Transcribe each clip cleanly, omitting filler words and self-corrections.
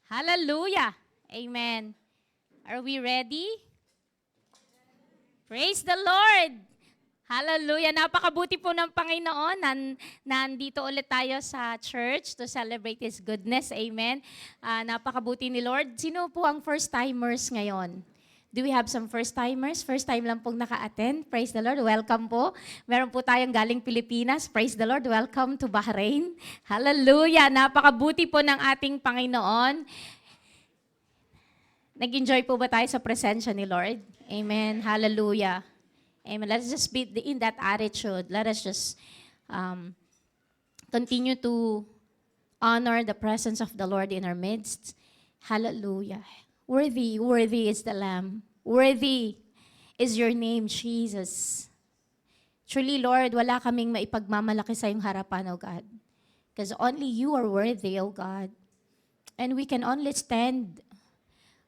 Hallelujah. Amen. Are we ready? Praise the Lord. Hallelujah. Napakabuti po ng Panginoon. Nandito ulit tayo sa church to celebrate His goodness. Amen. Napakabuti ni Lord. Sino po ang first-timers ngayon? Do we have some first-timers? First time lang pong naka-attend. Praise the Lord. Welcome po. Meron po tayong galing Pilipinas. Praise the Lord. Welcome to Bahrain. Hallelujah. Napakabuti po ng ating Panginoon. Nag-enjoy po ba tayo sa presensya ni Lord? Amen. Hallelujah. Amen. Let us just be in that attitude. Let us just continue to honor the presence of the Lord in our midst. Hallelujah. Worthy, worthy is the Lamb. Worthy is your name, Jesus. Truly, Lord, wala kaming maipagmamalaki sa iyong harapan, O God. Because only you are worthy, O God. And we can only stand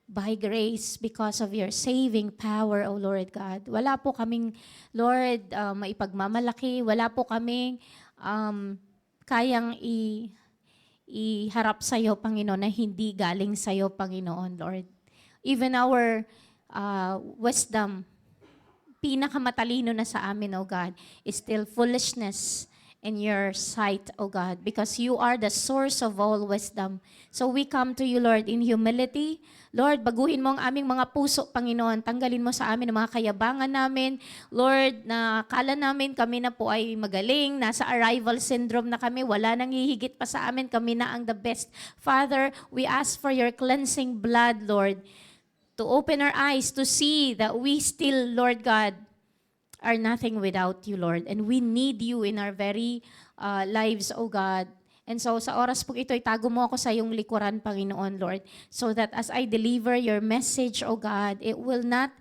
by grace because of your saving power, O Lord God. Wala po kaming, Lord, maipagmamalaki. Wala po kaming kayang iharap sa iyo, Panginoon, na hindi galing sa iyo, Panginoon, Lord. Even our wisdom, pinakamatalino na sa amin, O God, is still foolishness in your sight, O God, because you are the source of all wisdom. So we come to you, Lord, in humility. Lord, baguhin mo ang aming mga puso, Panginoon. Tanggalin mo sa amin ang mga kayabangan namin. Lord, na kala namin kami na po ay magaling, nasa arrival syndrome na kami, wala nang hihigit pa sa amin, kami na ang the best. Father, we ask for your cleansing blood, Lord, to open our eyes to see that we still, Lord God, are nothing without you, Lord. And we need you in our very lives, O God. And so sa oras po ito, itago mo ako sa iyong likuran, Panginoon, Lord, so that as I deliver your message, O God, it will not,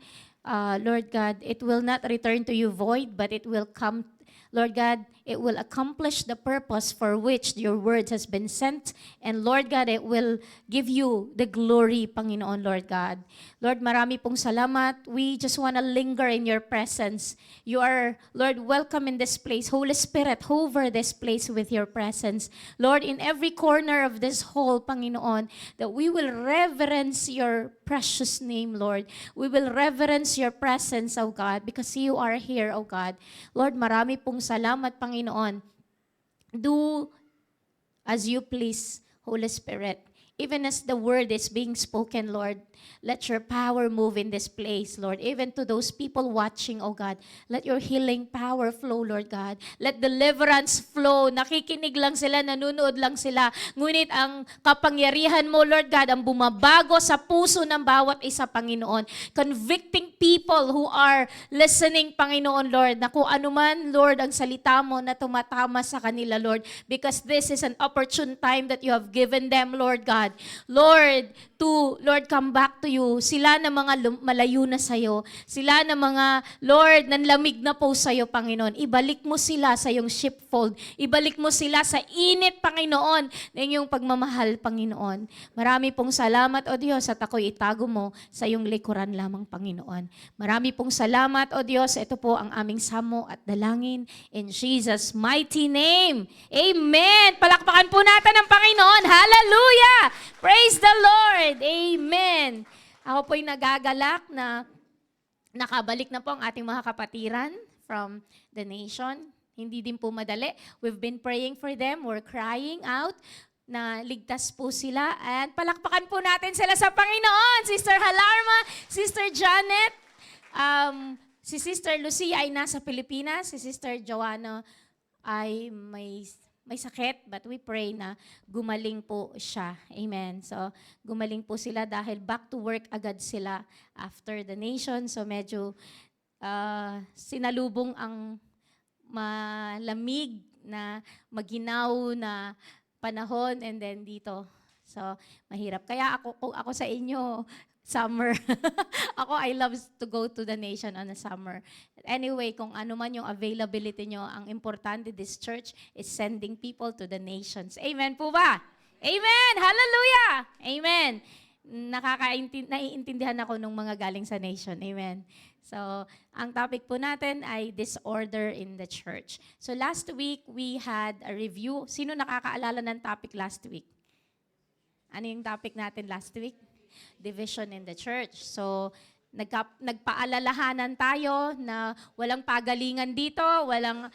Lord God, it will not return to you void, but it will come, Lord God, it will accomplish the purpose for which your word has been sent. And Lord God, it will give you the glory, Panginoon, Lord God. Lord, marami pong salamat. We just want to linger in your presence. You are, Lord, welcome in this place. Holy Spirit, hover this place with your presence. Lord, in every corner of this hall, Panginoon, that we will reverence your precious name, Lord. We will reverence your presence, O God, because you are here, O God. Lord, marami pong salamat, Panginoon. Do as you please, Holy Spirit. Even as the word is being spoken, Lord, let your power move in this place, Lord. Even to those people watching, oh God, let your healing power flow, Lord God. Let deliverance flow. Nakikinig lang sila, nanunood lang sila. Ngunit ang kapangyarihan mo, Lord God, ang bumabago sa puso ng bawat isa, Panginoon. Convicting people who are listening, Panginoon, Lord, na kung anuman, Lord, ang salita mo na tumatama sa kanila, Lord, because this is an opportune time that you have given them, Lord God. Lord, to, Lord, come back to you. Sila na mga malayo na sa'yo. Sila na mga, Lord, nanlamig na po sa'yo, Panginoon. Ibalik mo sila sa iyong sheepfold. Ibalik mo sila sa init, Panginoon, na iyong pagmamahal, Panginoon. Marami pong salamat, O Diyos, at ako'y itago mo sa iyong likuran lamang, Panginoon. Marami pong salamat, O Diyos. Ito po ang aming samo at dalangin. In Jesus' mighty name. Amen. Palakpakan po natin ang Panginoon. Hallelujah! Praise the Lord! Amen! Ako po'y nagagalak na nakabalik na po ang ating mga kapatiran from the nation. Hindi din po madali. We've been praying for them. We're crying out na ligtas po sila. And palakpakan po natin sila sa Panginoon. Sister Halarma, Sister Janet, si Sister Lucia ay nasa Pilipinas. Si Sister Joanna ay may sakit, but we pray na gumaling po siya. Amen. So, gumaling po sila dahil back to work agad sila after the nation. So, medyo sinalubong ang malamig na maginaw na panahon and then dito. So, mahirap. Kaya ako sa inyo, summer. Ako, I love to go to the nation on the summer. Anyway, kung ano man yung availability nyo, ang importante this church is sending people to the nations. Amen po ba? Amen! Hallelujah! Amen! Naiintindihan ako nung mga galing sa nation. Amen. So, ang topic po natin ay disorder in the church. So, last week, we had a review. Sino nakakaalala ng topic last week? Ano yung topic natin last week? Division in the church. So, nagpaalalahanan tayo na walang pagalingan dito, walang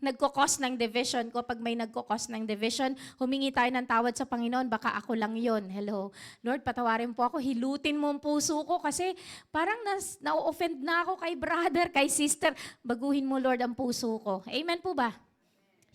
nagkukos ng division. Kapag may nagkukos ng division, humingi tayo ng tawad sa Panginoon, baka ako lang yon. Hello. Lord, patawarin po ako, hilutin mo ang puso ko kasi parang na-offend na ako kay brother, kay sister. Baguhin mo, Lord, ang puso ko. Amen po ba?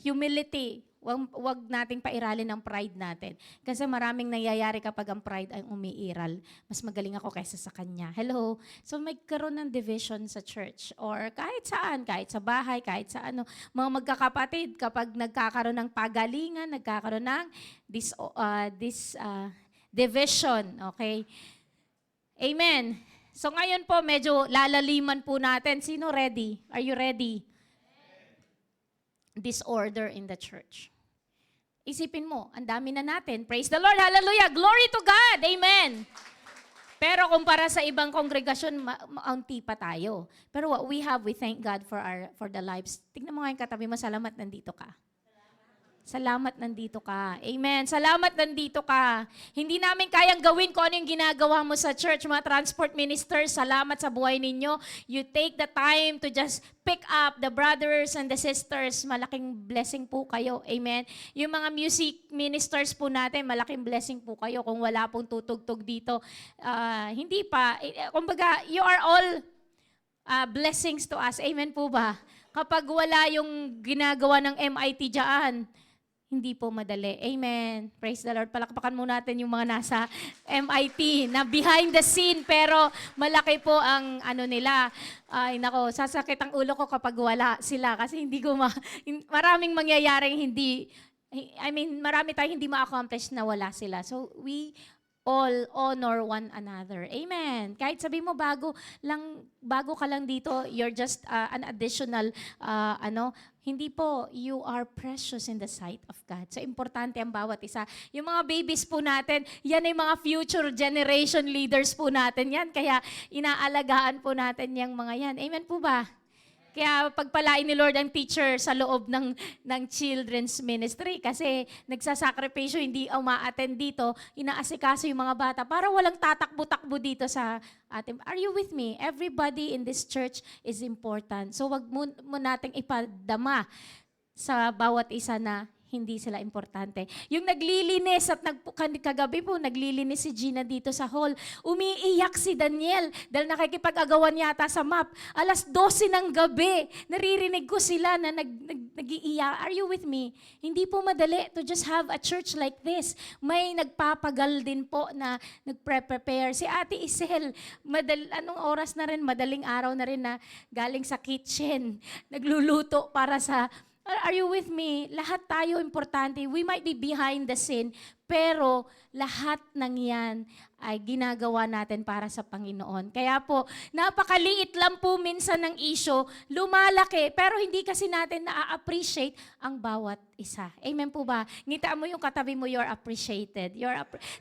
Humility. Wag nating pairalin ang pride natin. Kasi maraming nangyayari kapag ang pride ay umiiral. Mas magaling ako kaysa sa kanya. Hello? So magkaroon ng division sa church or kahit saan, kahit sa bahay, kahit sa ano. Mga magkakapatid, kapag nagkakaroon ng pagalingan, nagkakaroon ng division. Okay? Amen. So ngayon po, medyo lalaliman po natin. Sino ready? Are you ready? Disorder in the church. Isipin mo, ang dami na natin. Praise the Lord, hallelujah, glory to God, amen. Pero kumpara sa ibang kongregasyon, maunti pa tayo. Pero what we have, we thank God for the lives. Tignan mo nga yung katabi mo, salamat nandito ka. Salamat nandito ka. Amen. Salamat nandito ka. Hindi namin kayang gawin kung ano yung ginagawa mo sa church. Mga transport ministers, salamat sa buhay ninyo. You take the time to just pick up the brothers and the sisters. Malaking blessing po kayo. Amen. Yung mga music ministers po natin, malaking blessing po kayo. Kung wala pong tutugtog dito, hindi pa. Kumbaga, you are all blessings to us. Amen po ba? Kapag wala yung ginagawa ng MIT dyan, hindi po madali. Amen. Praise the Lord. Palakpakan muna natin yung mga nasa MIT na behind the scene pero malaki po ang ano nila. Ay nako, sasakit ang ulo ko kapag wala sila kasi hindi ko maraming mangyayaring marami tayong hindi ma-accomplish na wala sila. So we all honor one another. Amen. Kahit sabi mo bago ka lang dito, you're just an additional hindi po, you are precious in the sight of God. So importante ang bawat isa. Yung mga babies po natin, yan ay mga future generation leaders po natin yan. Kaya inaalagaan po natin yung mga yan. Amen po ba? Kaya pagpalain ni Lord ang teacher sa loob ng children's ministry kasi nagsasakripisyo, hindi uma-attend dito, inaasikaso yung mga bata para walang tatakbo-takbo dito sa atin. Are you with me? Everybody in this church is important. So wag mo nating ipadama sa bawat isa na hindi sila importante. Yung naglilinis at kagabi po, naglilinis si Gina dito sa hall. Umiiyak si Daniel dahil nakikipag-agawan yata sa map. 12:00 ng gabi, naririnig ko sila na nag-iiyak. Are you with me? Hindi po madali to just have a church like this. May nagpapagal din po na nagpre-prepare. Si Ate Isel, anong oras na rin, madaling araw na rin na galing sa kitchen. Nagluluto para sa... Are you with me? Lahat tayo importante. We might be behind the scene, pero lahat ng yan ay ginagawa natin para sa Panginoon. Kaya po, napakaliit lang po minsan ng issue, lumalaki, pero hindi kasi natin na-appreciate ang bawat isa. Amen po ba? Ngitaan mo yung katabi mo, you're appreciated.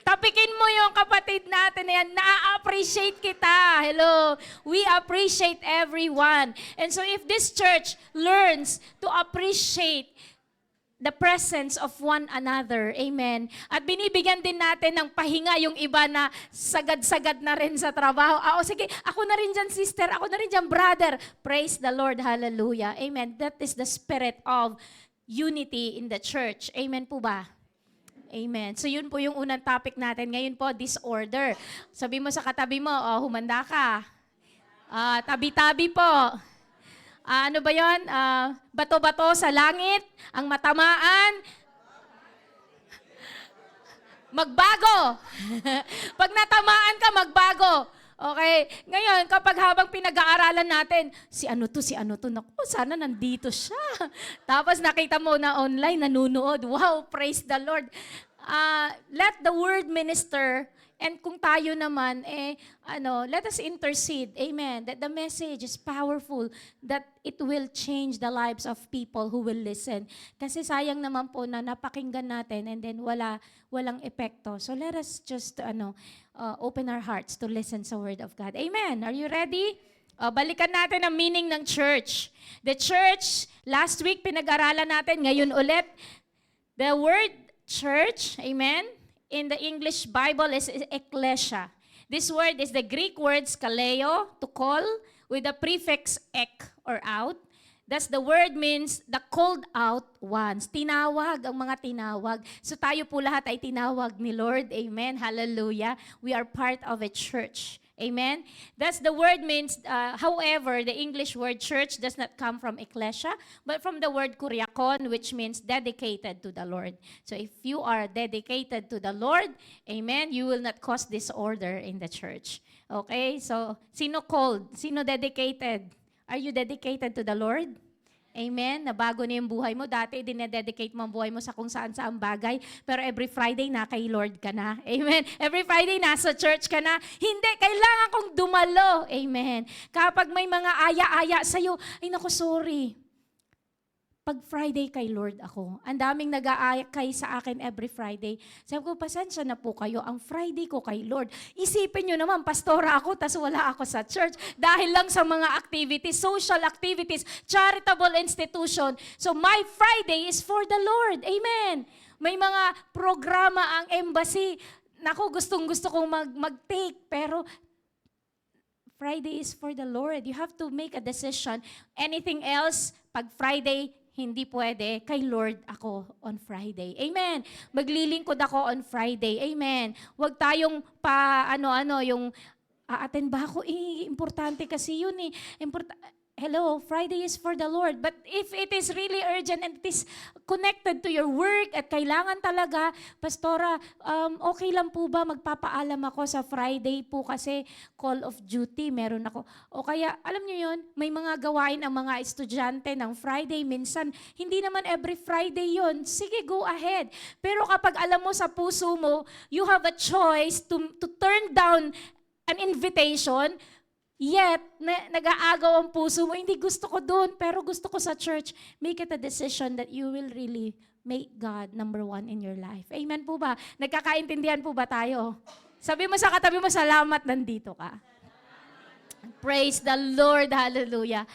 Tapikin mo yung kapatid natin na yan, na-appreciate kita. Hello? We appreciate everyone. And so if this church learns to appreciate the presence of one another. Amen. At binibigyan din natin ng pahinga yung iba na sagad-sagad na rin sa trabaho. Sige, ako na rin dyan sister, ako na rin dyan brother. Praise the Lord. Hallelujah. Amen. That is the spirit of unity in the church. Amen po ba? Amen. So yun po yung unang topic natin. Ngayon po, disorder. Sabi mo sa katabi mo, humanda ka. Tabi-tabi po. Ano ba yun? Bato-bato sa langit, ang matamaan, magbago. Pag natamaan ka, magbago. Okay? Ngayon, kapag habang pinag-aaralan natin, si ano to, naku, sana nandito siya. Tapos nakita mo na online, nanunood. Wow, praise the Lord. Let the word minister. And kung tayo naman, let us intercede. Amen. That the message is powerful. That it will change the lives of people who will listen. Kasi sayang naman po na napakinggan natin and then walang epekto. So let us just open our hearts to listen sa word of God. Amen. Are you ready? Balikan natin ang meaning ng church. The church, last week pinag-aralan natin, ngayon ulit, the word church, amen? In the English Bible is ecclesia. This word is the Greek word skaleo, to call, with the prefix ek or out. Thus the word means the called out ones. Tinawag, ang mga tinawag. So tayo po lahat ay tinawag ni Lord. Amen. Hallelujah. We are part of a church. Amen. Thus the word means, however, the English word church does not come from ecclesia, but from the word kuriakon, which means dedicated to the Lord. So if you are dedicated to the Lord, amen, you will not cause disorder in the church. Okay? So, sino called? Sino dedicated? Are you dedicated to the Lord? Amen? Nabago na yung buhay mo. Dati, dinededicate mo ang buhay mo sa kung saan-saan bagay. Pero every Friday, na kay Lord ka na. Amen? Every Friday, nasa church ka na. Hindi, kailangan kong dumalo. Amen? Kapag may mga aya-aya sa'yo, ay naku, sorry. Pag Friday kay Lord ako, ang daming nag-aaya kay sa akin every Friday. Sabi ko, pasensya na po kayo, ang Friday ko kay Lord. Isipin nyo naman, pastora ako, tas wala ako sa church. Dahil lang sa mga activities, social activities, charitable institution. So my Friday is for the Lord. Amen. May mga programa ang embassy. Naku, gustong-gusto kong mag-take, pero Friday is for the Lord. You have to make a decision. Anything else, pag Friday, hindi pwede, kay Lord ako on Friday. Amen. Maglilingkod ako on Friday. Amen. Huwag tayong yung attend ba ako? Importante kasi yun eh. Hello, Friday is for the Lord. But if it is really urgent and it is connected to your work at kailangan talaga, Pastora, okay lang po ba magpapaalam ako sa Friday po kasi call of duty meron ako. O kaya, alam niyo yun, may mga gawain ang mga estudyante ng Friday. Minsan, hindi naman every Friday yun. Sige, go ahead. Pero kapag alam mo sa puso mo, you have a choice to turn down an invitation. Yet, nag-aagaw ang puso mo, hindi gusto ko doon, pero gusto ko sa church. Make it a decision that you will really make God number one in your life. Amen po ba? Nagkakaintindihan po ba tayo? Sabi mo sa katabi mo, salamat, nandito ka. Praise the Lord, hallelujah.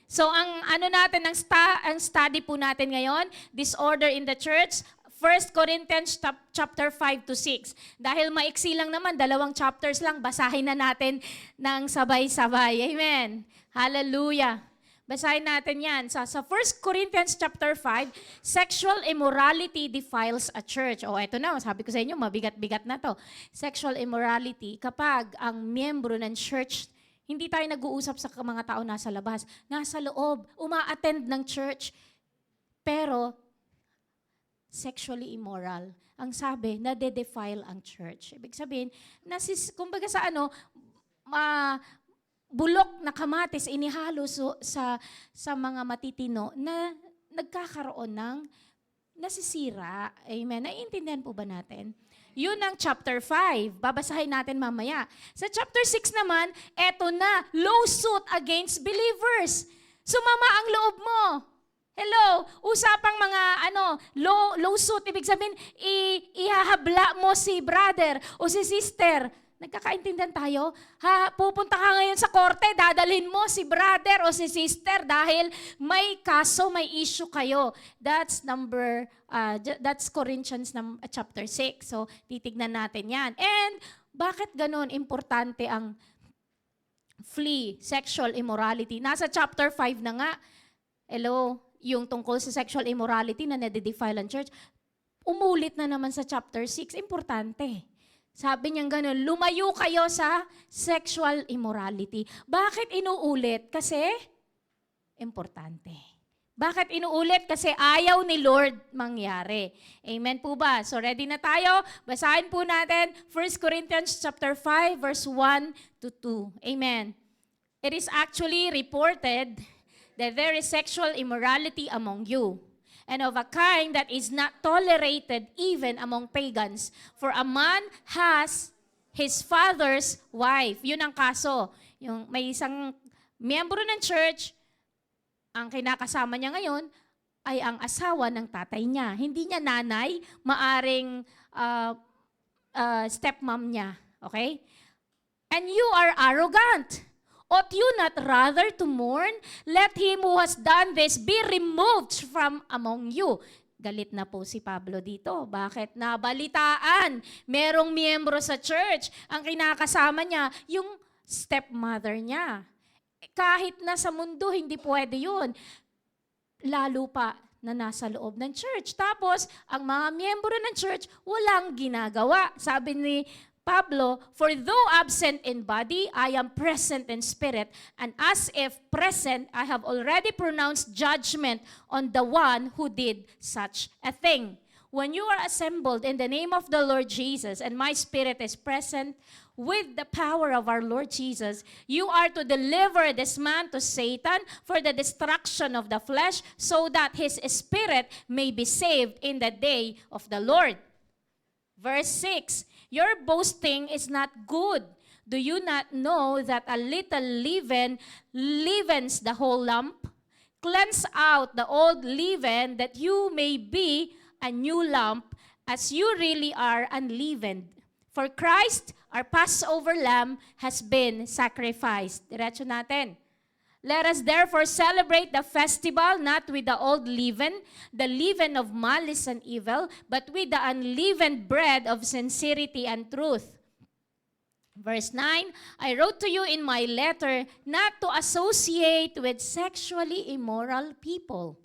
So, ang ang study po natin ngayon, disorder in the church, 1 Corinthians chapter 5 to 6. Dahil maiksi lang naman, 2 chapters lang, basahin na natin ng sabay-sabay. Amen. Hallelujah. Basahin natin yan. Sa 1 Corinthians chapter 5, sexual immorality defiles a church. O eto na, sabi ko sa inyo, mabigat-bigat na to. Sexual immorality, kapag ang miyembro ng church, hindi tayo nag-uusap sa mga tao nasa labas, nasa loob, uma-attend ng church, pero sexually immoral. Ang sabi, nade-defile ang church. Ibig sabihin, kumbaga sa bulok na kamatis inihalo sa mga matitino na nagkakaroon ng nasisira. Amen. Naiintindihan po ba natin? Yun ang chapter 5. Babasahin natin mamaya. Sa chapter 6 naman, eto na, lawsuit against believers. Sumama ang loob mo. Hello, usapang mga lawsuit, ibig sabihin, ihahabla mo si brother o si sister. Nagkakaintindihan tayo? Pupunta ka ngayon sa korte, dadalhin mo si brother o si sister dahil may kaso, may issue kayo. That's Corinthians chapter 6. So, titignan natin yan. And, bakit ganun importante ang flee, sexual immorality? Nasa chapter 5 na nga. Hello, yung tungkol sa sexual immorality na nade-defile ang church, umulit na naman sa chapter 6. Importante. Sabi niyang gano'n, lumayo kayo sa sexual immorality. Bakit inuulit? Kasi importante. Bakit inuulit? Kasi ayaw ni Lord mangyari. Amen po ba? So ready na tayo? Basahin po natin 1 Corinthians chapter 5 verse 1 to 2. Amen. It is actually reported that there is sexual immorality among you, and of a kind that is not tolerated even among pagans. For a man has his father's wife. Yun ang kaso. Yung may isang miyembro ng church, ang kinakasama niya ngayon ay ang asawa ng tatay niya. Hindi niya nanay, maaring stepmom niya. Okay? And you are arrogant. Ought you not rather to mourn? Let him who has done this be removed from among you. Galit na po si Pablo dito. Bakit? Nabalitaan. Merong miyembro sa church. Ang kinakasama niya, yung stepmother niya. Kahit nasa mundo, hindi pwede yun. Lalo pa na nasa loob ng church. Tapos, ang mga miyembro ng church, walang ginagawa. Sabi ni Pablo, "For though absent in body, I am present in spirit, and as if present, I have already pronounced judgment on the one who did such a thing." When you are assembled in the name of the Lord Jesus, and my spirit is present with the power of our Lord Jesus, you are to deliver this man to Satan for the destruction of the flesh, so that his spirit may be saved in the day of the Lord. Verse 6, "Your boasting is not good. Do you not know that a little leaven leavens the whole lump? Cleanse out the old leaven, that you may be a new lump, as you really are unleavened. For Christ, our Passover lamb, has been sacrificed." Diretso natin. "Let us therefore celebrate the festival not with the old leaven, the leaven of malice and evil, but with the unleavened bread of sincerity and truth." Verse 9, "I wrote to you in my letter not to associate with sexually immoral people."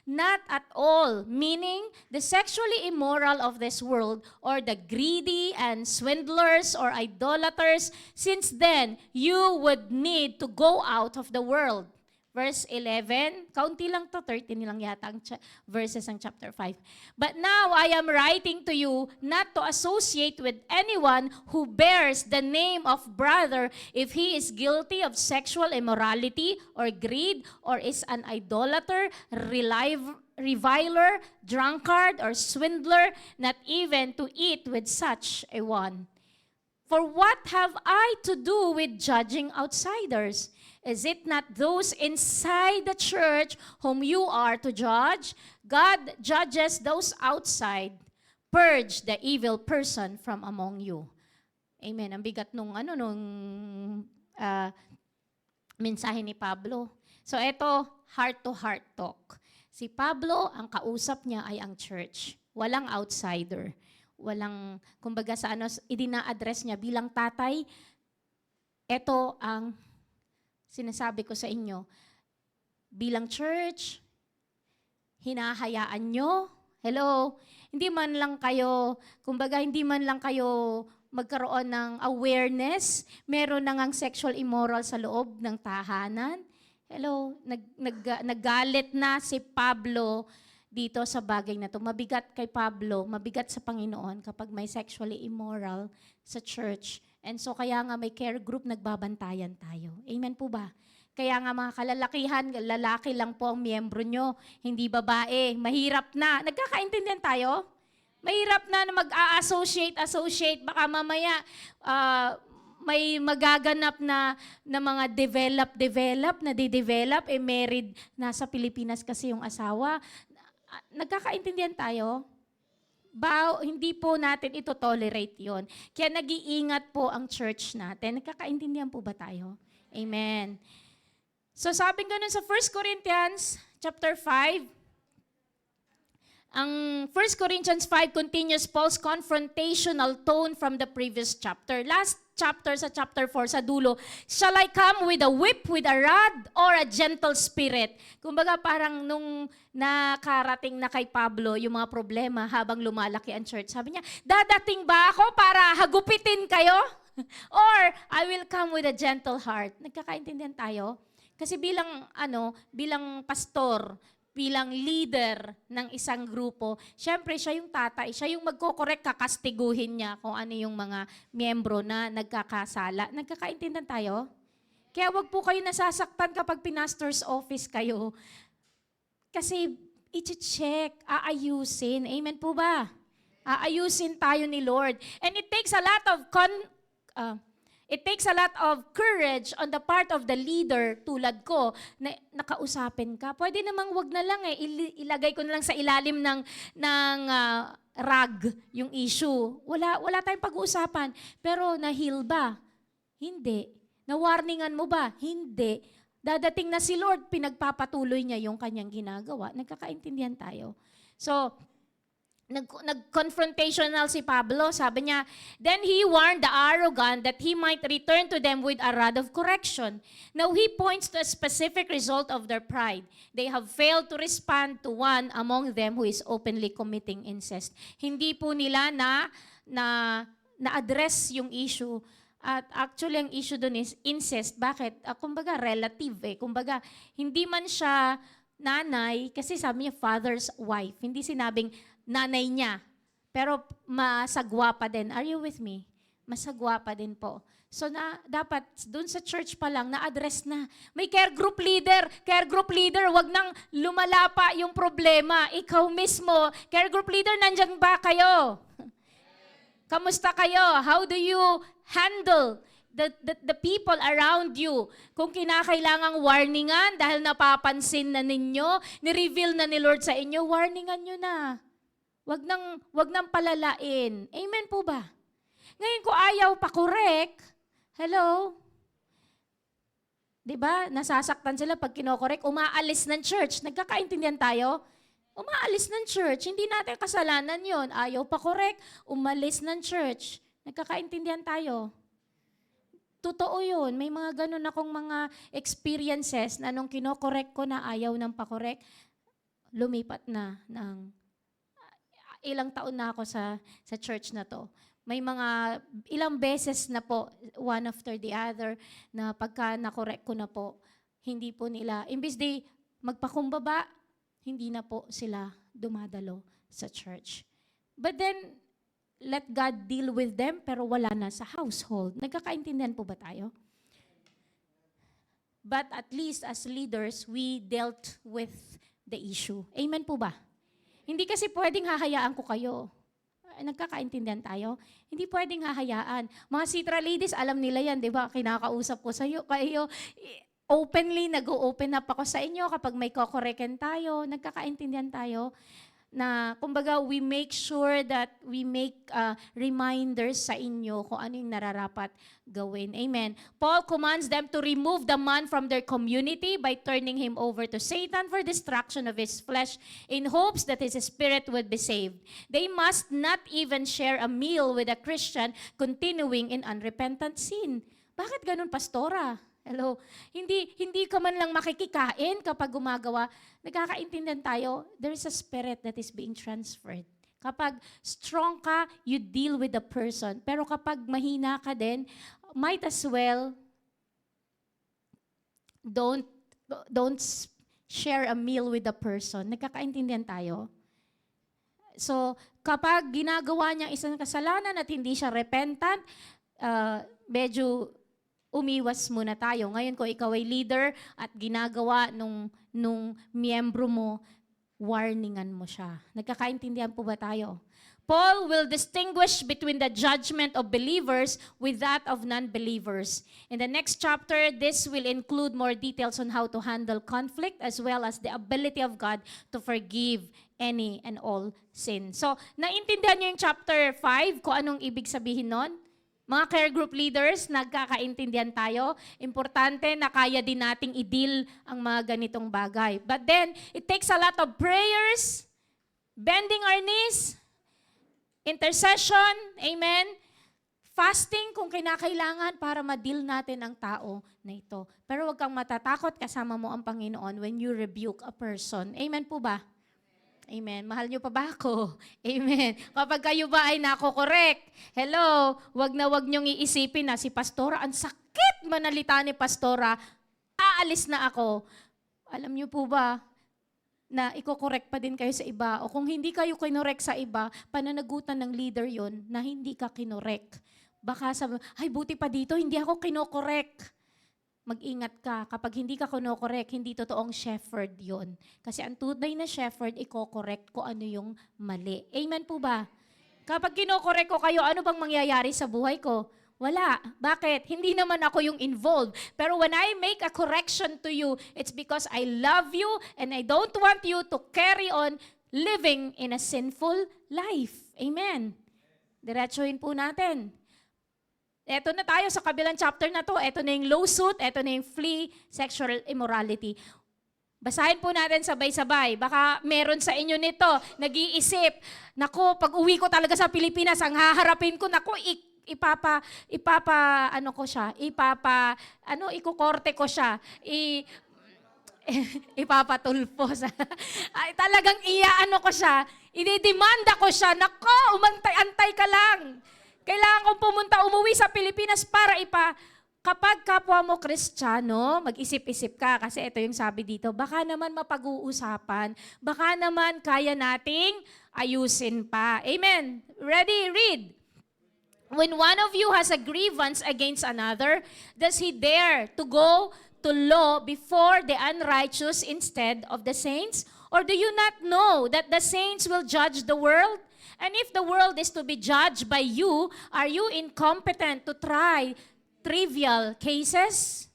Not at all, meaning the sexually immoral of this world, or the greedy and swindlers or idolaters, since then you would need to go out of the world. Verse 11, kaunti lang to, 13 lang yata ang verses ng chapter 5. "But now I am writing to you not to associate with anyone who bears the name of brother if he is guilty of sexual immorality or greed, or is an idolater, reviler, drunkard, or swindler, not even to eat with such a one. For what have I to do with judging outsiders? Is it not those inside the church whom you are to judge? God judges those outside. Purge the evil person from among you." Amen. Ang bigat nung mensahe ni Pablo. So ito, heart-to-heart talk. Si Pablo, ang kausap niya ay ang church. Walang outsider. Walang, kumbaga sa idina-address niya bilang tatay. Ito ang sinasabi ko sa inyo, bilang church, hinahayaan nyo, hello, hindi man lang kayo magkaroon ng awareness, meron na ngang sexual immoral sa loob ng tahanan. Hello, naggalit na si Pablo dito sa bagay na to. Mabigat kay Pablo, mabigat sa Panginoon kapag may sexually immoral sa church. And so kaya nga may care group, nagbabantayan tayo. Amen po ba? Kaya nga mga kalalakihan, lalaki lang po ang miyembro nyo, hindi babae. Mahirap na. Nagkakaintindihan tayo? Mahirap na mag-associate. Baka mamaya may magaganap na mga develop, married, nasa Pilipinas kasi yung asawa. Nagkakaintindihan tayo? Hindi po natin ito tolerate yon. Kaya nag-iingat po ang church natin. Nagkakaintindihan po ba tayo? Amen. So sabi ganun sa 1 Corinthians chapter 5, ang 1 Corinthians 5 continues Paul's confrontational tone from the previous chapter. Last chapter, sa chapter 4, sa dulo, "Shall I come with a whip, with a rod, or a gentle spirit?" Kumbaga parang nung nakarating na kay Pablo yung mga problema habang lumalaki ang church, sabi niya, "Dadating ba ako para hagupitin kayo? Or I will come with a gentle heart?" Nagkakaintindihan tayo? Kasi bilang pastor, bilang leader ng isang grupo, syempre siya yung tatay, siya yung magko-correct, kakastiguhin niya kung ano yung mga miyembro na nagkakasala. Nagkakaintindihan tayo? Kaya wag po kayo nasasaktan kapag pinastor's office kayo. Kasi i-check, aayusin. Amen po ba? Aayusin tayo ni Lord. And it takes a lot of courage on the part of the leader, tulad ko, na nakausapin ka. Pwede namang wag na lang ilagay ko na lang sa ilalim ng rag yung issue. Wala tayong pag-uusapan. Pero na-heal ba? Hindi. Na-warningan mo ba? Hindi. Dadating na si Lord, pinagpapatuloy niya yung kanyang ginagawa. Nagkakaintindihan tayo. So, nag-confrontational si Pablo. Sabi niya, then he warned the arrogant that he might return to them with a rod of correction. Now he points to a specific result of their pride. They have failed to respond to one among them who is openly committing incest. Hindi po nila na-address yung issue. At actually, ang issue dun is incest. Bakit? Kumbaga, relative eh. Kumbaga, hindi man siya nanay, kasi sabi niya father's wife. Hindi sinabing nanay niya. Pero masagwa pa din. Are you with me? Masagwa pa din po. So dapat dun sa church pa lang na-address na. May care group leader. Care group leader, wag nang lumalapa yung problema. Ikaw mismo. Care group leader, nandyan ba kayo? Kamusta kayo? How do you handle the people around you? Kung kinakailangang warningan dahil napapansin na ninyo, ni-reveal na ni Lord sa inyo, warningan nyo na. Wag nang palalain. Amen po ba? Ngayon ko ayaw pa-correct, hello? Diba? Nasasaktan sila pag kinokorek, umaalis ng church. Nagkakaintindihan tayo? Umaalis ng church. Hindi natin kasalanan yon. Ayaw pa-correct, umalis ng church. Nagkakaintindihan tayo? Totoo yun. May mga ganun akong mga experiences na nung kinokorek ko na ayaw ng pa-correct, lumipat na ng ilang taon na ako sa church na to. May mga ilang beses na po, one after the other, na pagka nakorek ko na po, hindi po nila, imbis di magpakumbaba, hindi na po sila dumadalo sa church. But then, let God deal with them, pero wala na sa household. Nagkakaintindihan po ba tayo? But at least as leaders, we dealt with the issue. Amen po ba? Hindi kasi pwedeng hahayaan ko kayo. Nagkakaintindihan tayo? Hindi pwedeng hahayaan. Mga Sitra ladies, alam nila yan, di ba? Kinakausap ko sa kayo, openly, nag-open up ako sa inyo kapag may kokoreken tayo, nagkakaintindihan tayo na, kumbaga, we make sure that we make reminders sa inyo kung ano yung nararapat gawin. Amen. Paul commands them to remove the man from their community by turning him over to Satan for destruction of his flesh in hopes that his spirit would be saved. They must not even share a meal with a Christian continuing in unrepentant sin. Bakit ganun, pastora? Hello? Hindi ka man lang makikikain kapag gumagawa. Nagkakaintindihan tayo, there is a spirit that is being transferred. Kapag strong ka, you deal with the person. Pero kapag mahina ka din, might as well don't share a meal with the person. Nagkakaintindihan tayo? So, kapag ginagawa niya isang kasalanan at hindi siya repentant, medyo umiwas muna tayo. Ngayon, kung ikaw ay leader at ginagawa nung miyembro mo, warningan mo siya. Nagkakaintindihan po ba tayo? Paul will distinguish between the judgment of believers with that of non-believers. In the next chapter, this will include more details on how to handle conflict as well as the ability of God to forgive any and all sin. So, naintindihan niyo yung chapter 5, kung anong ibig sabihin nun? Mga care group leaders, nagkakaintindihan tayo. Importante na kaya din nating i-deal ang mga ganitong bagay. But then, it takes a lot of prayers, bending our knees, intercession, amen, fasting kung kinakailangan para ma-deal natin ang tao na ito. Pero huwag kang matatakot, kasama mo ang Panginoon when you rebuke a person. Amen po ba? Amen. Mahal niyo pa ba ako? Amen. Kapag kayo ba ay nako-correct, hello, wag niyong iisipin na si Pastora, ang sakit manalita ni Pastora, aalis na ako. Alam niyo po ba na iko-correct pa din kayo sa iba? O kung hindi kayo kinorek sa iba, pananagutan ng leader yon na hindi ka kinorek. Baka sabi, ay buti pa dito, hindi ako kinokorek. Mag-ingat ka. Kapag hindi ka kinokorek, hindi totoong shepherd yon. Kasi ang tunay na shepherd, iko-correct ko ano yung mali. Amen po ba? Kapag kinokorek ko kayo, ano bang mangyayari sa buhay ko? Wala. Bakit? Hindi naman ako yung involved. Pero when I make a correction to you, it's because I love you and I don't want you to carry on living in a sinful life. Amen. Diretsuhin po natin. Eto na tayo sa kabilang chapter na to. Eto na yung lawsuit, eto na yung flee sexual immorality. Basahin po natin sabay-sabay. Baka meron sa inyo nito, nag-iisip, naku, pag uwi ko talaga sa Pilipinas, ang haharapin ko, naku, ikukorte ko siya, ipapatulpo sa, ay, talagang ko siya, ididemanda ko siya, nako, umantay-antay ka lang. Kailangan kong umuwi sa Pilipinas para kapag kapwa mo Kristiyano, mag-isip-isip ka kasi ito yung sabi dito, baka naman mapag-uusapan, baka naman kaya nating ayusin pa. Amen. Ready? Read. When one of you has a grievance against another, does he dare to go to law before the unrighteous instead of the saints? Or do you not know that the saints will judge the world? And if the world is to be judged by you, are you incompetent to try trivial cases?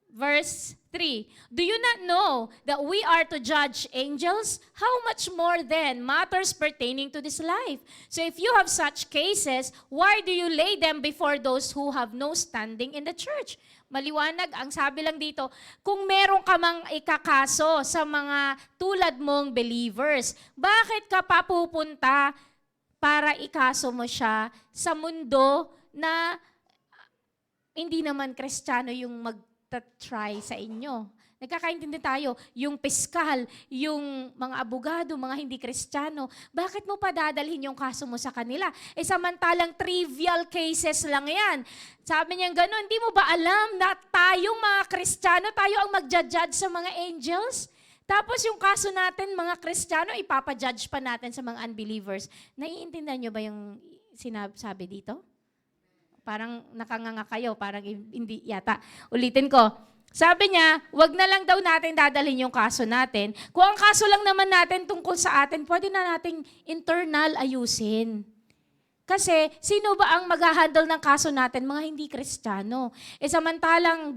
Verse 3. Do you not know that we are to judge angels? How much more then matters pertaining to this life? So if you have such cases, why do you lay them before those who have no standing in the church? Maliwanag, ang sabi lang dito, kung meron ka mang ikakaso sa mga tulad mong believers, bakit ka papupunta para ikaso mo siya sa mundo na hindi naman Kristiyano yung mag-try sa inyo? Nagkakaintindi tayo, yung piskal, yung mga abogado, mga hindi Kristiyano, bakit mo pa dadalhin yung kaso mo sa kanila? Samantalang trivial cases lang yan. Sabi niya gano'n, hindi mo ba alam na tayong mga Kristiyano, tayo ang magja-judge sa mga angels? Tapos yung kaso natin, mga Kristiyano, ipapa-judge pa natin sa mga unbelievers. Naiintindihan niyo ba yung sinasabi dito? Parang nakanganga kayo, parang hindi yata. Ulitin ko. Sabi niya, wag na lang daw natin dadalhin yung kaso natin. Kung ang kaso lang naman natin tungkol sa atin, pwede na nating internal ayusin. Kasi, sino ba ang mag-handle ng kaso natin? Mga hindi Kristiyano. Samantalang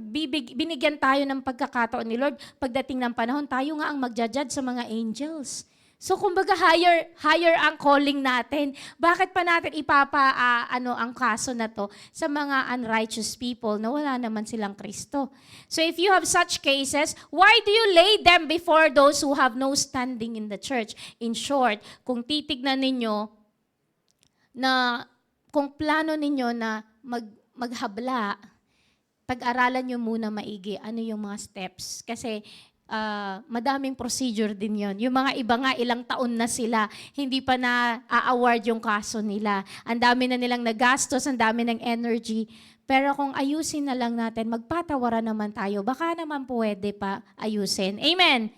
binigyan tayo ng pagkakataon ni Lord, pagdating ng panahon, tayo nga ang magja-judge sa mga angels. So, kumbaga, higher ang calling natin. Bakit pa natin ang kaso na to sa mga unrighteous people na wala naman silang Kristo? So, if you have such cases, why do you lay them before those who have no standing in the church? In short, kung titignan ninyo na, kung plano ninyo na maghabla, pag-aralan nyo muna maigi ano yung mga steps. Kasi, madaming procedure din yon. Yung mga iba nga, ilang taon na sila, hindi pa na-award yung kaso nila. Ang dami na nilang nagastos, ang dami ng energy. Pero kung ayusin na lang natin, magpatawaran naman tayo, baka naman pwede pa ayusin. Amen.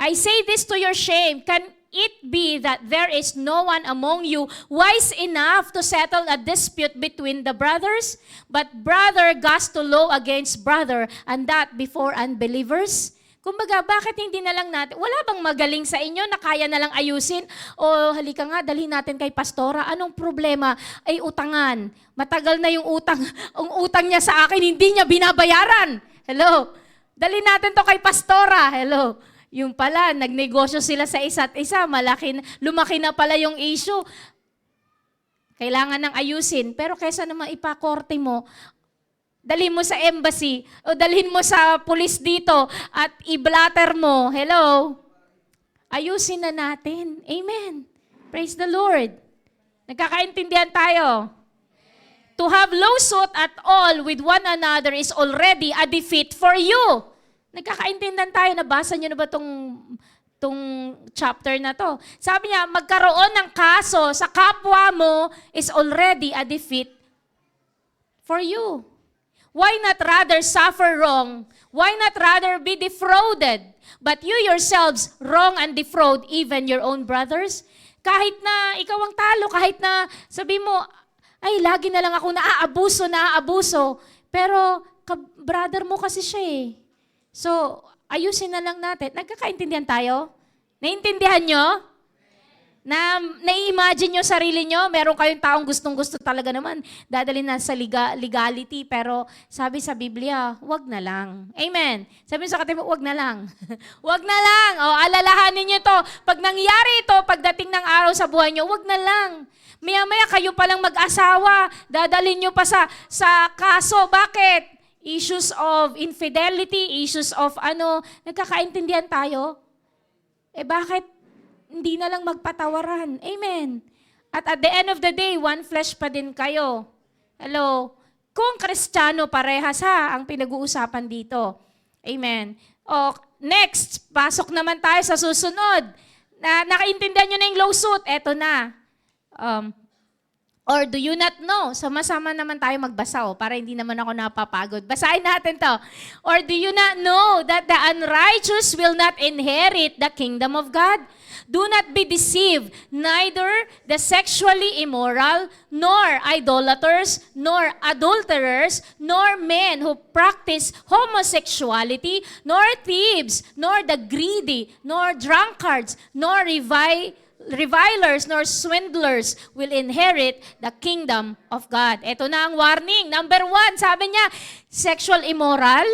I say this to your shame. Can it be that there is no one among you wise enough to settle a dispute between the brothers? But brother goes to law against brother, and that before unbelievers? Kumbaga, bakit hindi na lang natin, wala bang magaling sa inyo na kaya na lang ayusin? O halika nga, dalhin natin kay pastora. Anong problema? Ay, utangan. Matagal na yung utang. Ang utang niya sa akin, hindi niya binabayaran. Hello? Dalhin natin to kay pastora. Hello? Yung pala, nagnegosyo sila sa isa't isa. Lumaki na pala yung issue. Kailangan ng ayusin. Pero kesa naman ipakorte mo, dalhin mo sa embassy o dalhin mo sa pulis dito at i-blatter mo. Hello? Ayusin na natin. Amen. Praise the Lord. Nagkakaintindihan tayo. To have lawsuit at all with one another is already a defeat for you. Nagkakaintindihan tayo. Nabasa niyo na ba tong chapter na to? Sabi niya, magkaroon ng kaso sa kapwa mo is already a defeat for you. Why not rather suffer wrong? Why not rather be defrauded? But you yourselves wrong and defraud even your own brothers? Kahit na ikaw ang talo, kahit na sabi mo, ay, lagi na lang ako naaabuso. Pero, brother mo kasi siya eh. So, ayusin na lang natin. Nagkakaintindihan tayo? Naintindihan nyo? Nai-imagine nyo sarili nyo, meron kayong taong gustong-gusto talaga naman, dadalhin na sa legality, pero sabi sa Biblia, wag na lang. Amen. Sabi sa katiba, wag na lang. Wag na lang. O, alalahanin nyo to. Pag nangyari ito, pagdating ng araw sa buhay nyo, wag na lang. Maya-maya kayo palang mag-asawa, dadalhin nyo pa sa kaso. Bakit? Issues of infidelity, issues of nagkakaintindihan tayo. Bakit hindi na lang magpatawaran? Amen. At the end of the day, one flesh pa din kayo. Hello? Kung Kristiyano, parehas ang pinag-uusapan dito. Amen. Next, pasok naman tayo sa susunod. Nakaintindihan nyo na yung lawsuit. Eto na. Or do you not know? Sama-sama naman tayo magbasa para hindi naman ako napapagod. Basahin natin to. Or do you not know that the unrighteous will not inherit the kingdom of God? Do not be deceived, neither the sexually immoral, nor idolaters, nor adulterers, nor men who practice homosexuality, nor thieves, nor the greedy, nor drunkards, nor revilers, nor swindlers will inherit the kingdom of God. Ito na ang warning. Number 1, sabi niya, sexual immoral,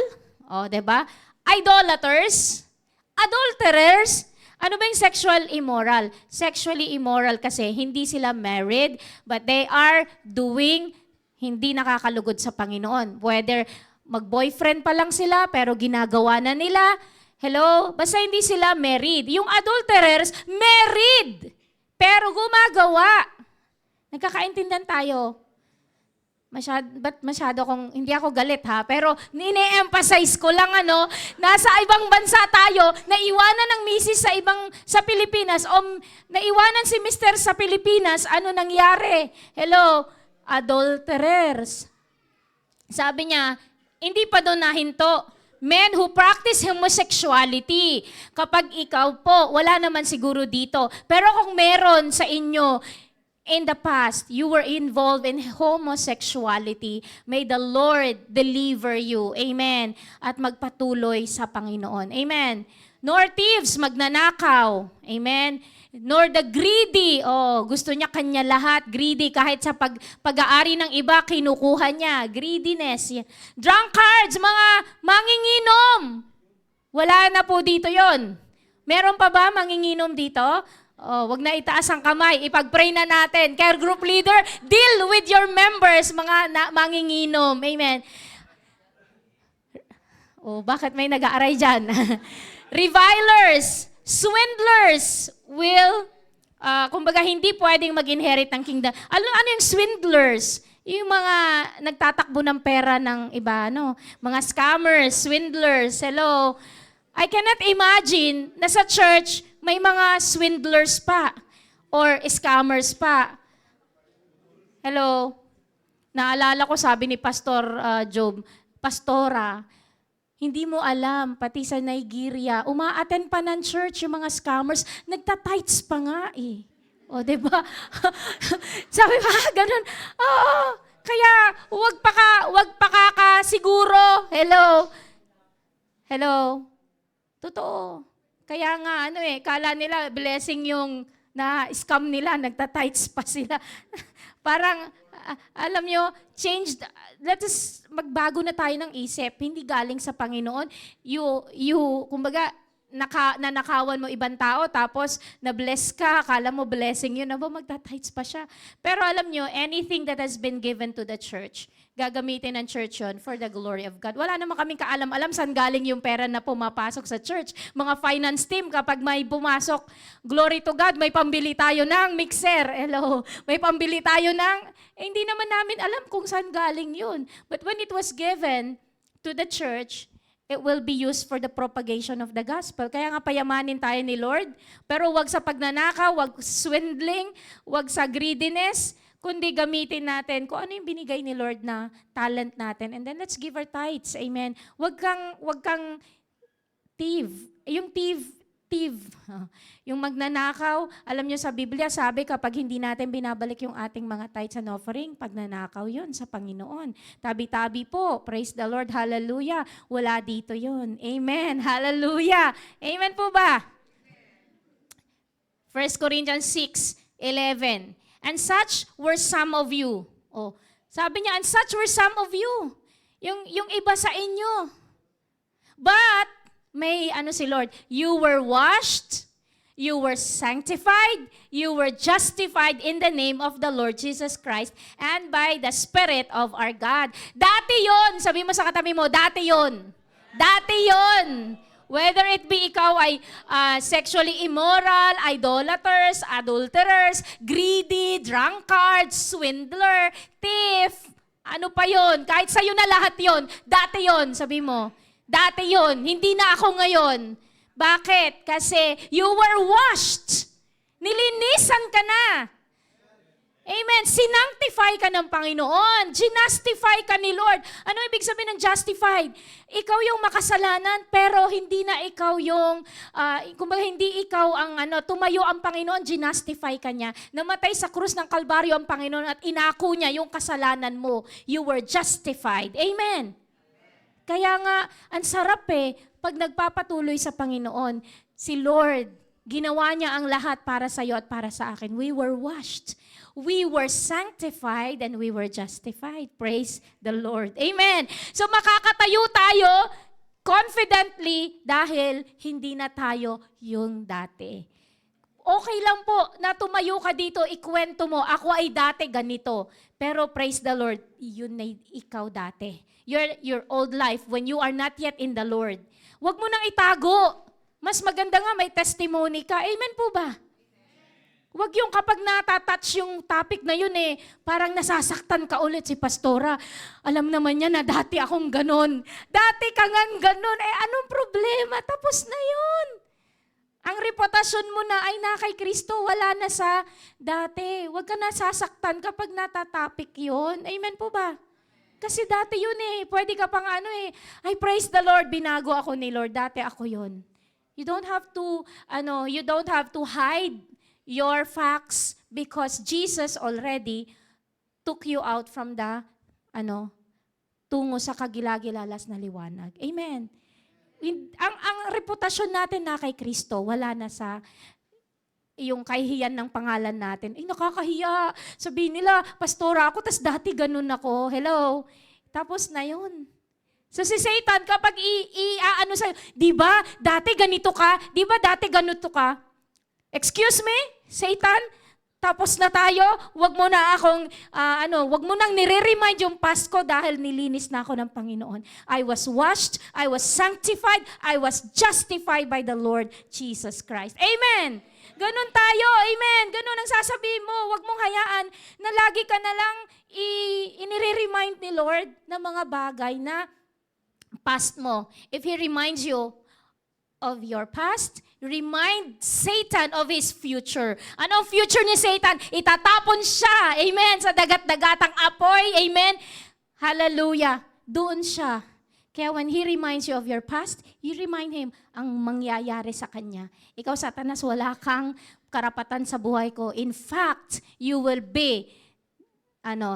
diba? Idolaters, adulterers. Ano ba yung sexual immoral? Sexually immoral kasi hindi sila married, but they are doing hindi nakakalugod sa Panginoon. Whether mag-boyfriend pa lang sila, pero ginagawa na nila. Hello? Basta hindi sila married. Yung adulterers, married, pero gumagawa. Nagkakaintindihan tayo. Masyado kong, hindi ako galit pero nine-emphasize ko lang nasa ibang bansa tayo, naiwanan ng misis sa Pilipinas, o naiwanan si mister sa Pilipinas, ano nangyari? Hello, adulterers. Sabi niya, hindi pa doon nahinto. Men who practice homosexuality. Kapag ikaw po, wala naman siguro dito. Pero kung meron sa inyo, in the past, you were involved in homosexuality. May the Lord deliver you. Amen. At magpatuloy sa Panginoon. Amen. Nor thieves, magnanakaw. Amen. Nor the greedy. Gusto niya kanya lahat. Greedy, kahit sa pag-aari ng iba, kinukuha niya. Greediness. Drunkards, mga manginginom. Wala na po dito yon. Meron pa ba manginginom dito? Wag na itaas ang kamay. Ipag-pray na natin. Care group leader, deal with your members, mga manginginom. Amen. Bakit may nag-aaray dyan? Revilers, swindlers will, kumbaga hindi pwedeng mag-inherit ng kingdom. Ano yung swindlers? Yung mga nagtatakbo ng pera ng iba, mga scammers, swindlers. Hello. I cannot imagine na sa church may mga swindlers pa or scammers pa. Hello? Naalala ko, sabi ni Pastor Job, Pastora, hindi mo alam, pati sa Nigeria, umaattend pa ng church yung mga scammers, nagtatights pa nga diba? Sabi pa, ganun. Kaya wag pa kakasiguro. Hello? Hello? Totoo. Kaya nga, kala nila blessing yung na-scam nila, nagtatights pa sila. Parang, alam nyo, magbago na tayo ng isip. Hindi galing sa Panginoon. Kumbaga, nanakawan mo ibang tao, tapos na-bless ka, akala mo blessing yun, magtatights pa siya. Pero alam nyo, anything that has been given to the church, gagamitin ng church yun for the glory of God. Wala naman kaming kaalam-alam saan galing yung pera na pumapasok sa church. Mga finance team, kapag may pumasok, glory to God, may pambili tayo ng mixer. Hello. May pambili tayo ng, hindi naman namin alam kung saan galing yun. But when it was given to the church, it will be used for the propagation of the gospel. Kaya nga payamanin tayo ni Lord, pero wag sa pagnanakaw, wag swindling, wag sa greediness, kundi gamitin natin kung ano yung binigay ni Lord na talent natin. And then let's give our tithes. Amen. Wag kang thief. Yung yung magnanakaw, alam nyo sa Biblia, sabi kapag hindi natin binabalik yung ating mga tithes and offering, pagnanakaw yun sa Panginoon. Tabi-tabi po. Praise the Lord. Hallelujah. Wala dito yun. Amen. Hallelujah. Amen po ba? 1 Corinthians 6:11. And such were some of you. Oh, sabi niya, and such were some of you. Yung iba sa inyo. But, may si Lord, you were washed, you were sanctified, you were justified in the name of the Lord Jesus Christ and by the Spirit of our God. Dati yon, sabi mo sa katabi mo, dati yon. Dati yon. Whether it be ikaw ay sexually immoral, idolaters, adulterers, greedy, drunkard, swindler, thief, ano pa yon? Kahit sa'yo na lahat yon, dati yon, sabi mo. Dati yon, hindi na ako ngayon. Bakit? Kasi you were washed. Nilinisan ka na. Amen. Sinantify ka ng Panginoon. Ginustify ka ni Lord. Ano ibig sabihin ng justified? Ikaw yung makasalanan, pero hindi na ikaw yung, kumbaga hindi ikaw ang tumayo ang Panginoon, ginustify ka niya. Namatay sa krus ng Kalbaryo ang Panginoon at inako niya yung kasalanan mo. You were justified. Amen. Kaya nga, ang sarap pag nagpapatuloy sa Panginoon, si Lord, ginawa niya ang lahat para sa iyo at para sa akin. We were washed. We were sanctified and we were justified. Praise the Lord. Amen. So makakatayo tayo confidently dahil hindi na tayo yung dati. Okay lang po na tumayo ka dito, ikwento mo, ako ay dati ganito. Pero praise the Lord, yun na ikaw dati. Your old life when you are not yet in the Lord. Huwag mo nang itago. Mas maganda nga may testimony ka. Amen po ba? Huwag yung kapag natatouch yung topic na yun parang nasasaktan ka ulit si Pastora. Alam naman niya na dati akong ganon. Dati ka ngang ganon. Anong problema? Tapos na yun. Ang reputasyon mo na ay na kay Kristo, wala na sa dati. Huwag ka nasasaktan kapag natatapik yun. Amen po ba? Kasi dati yun Pwede ka pang ay praise the Lord, binago ako ni Lord. Dati ako yun. You don't have to hide your facts because Jesus already took you out from the tungo sa kagilagilalas na liwanag. Amen. Ang reputasyon natin na kay Kristo, wala na sa yung kahihiyan ng pangalan natin. Nakakahiya. Sabihin nila, pastora ako, tas dati ganun ako. Hello. Tapos na yun. So si Satan, kapag sa'yo, di ba, dati ganito ka? Di ba, dati ganito ka? Excuse me, Satan? Tapos na tayo, wag mo na akong, wag mo nang nire-remind yung past ko dahil nilinis na ako ng Panginoon. I was washed, I was sanctified, I was justified by the Lord Jesus Christ. Amen! Ganon tayo, amen! Ganon ang sasabihin mo, wag mong hayaan na lagi ka na lang inire-remind ni Lord ng mga bagay na past mo. If He reminds you of your past, remind Satan of his future. Ano ang future ni Satan? Itatapon siya, amen, sa dagat-dagatang apoy, amen. Hallelujah. Doon siya. Kaya when He reminds you of your past, you remind Him ang mangyayari sa kanya. Ikaw, Satanas, wala kang karapatan sa buhay ko. In fact, you will be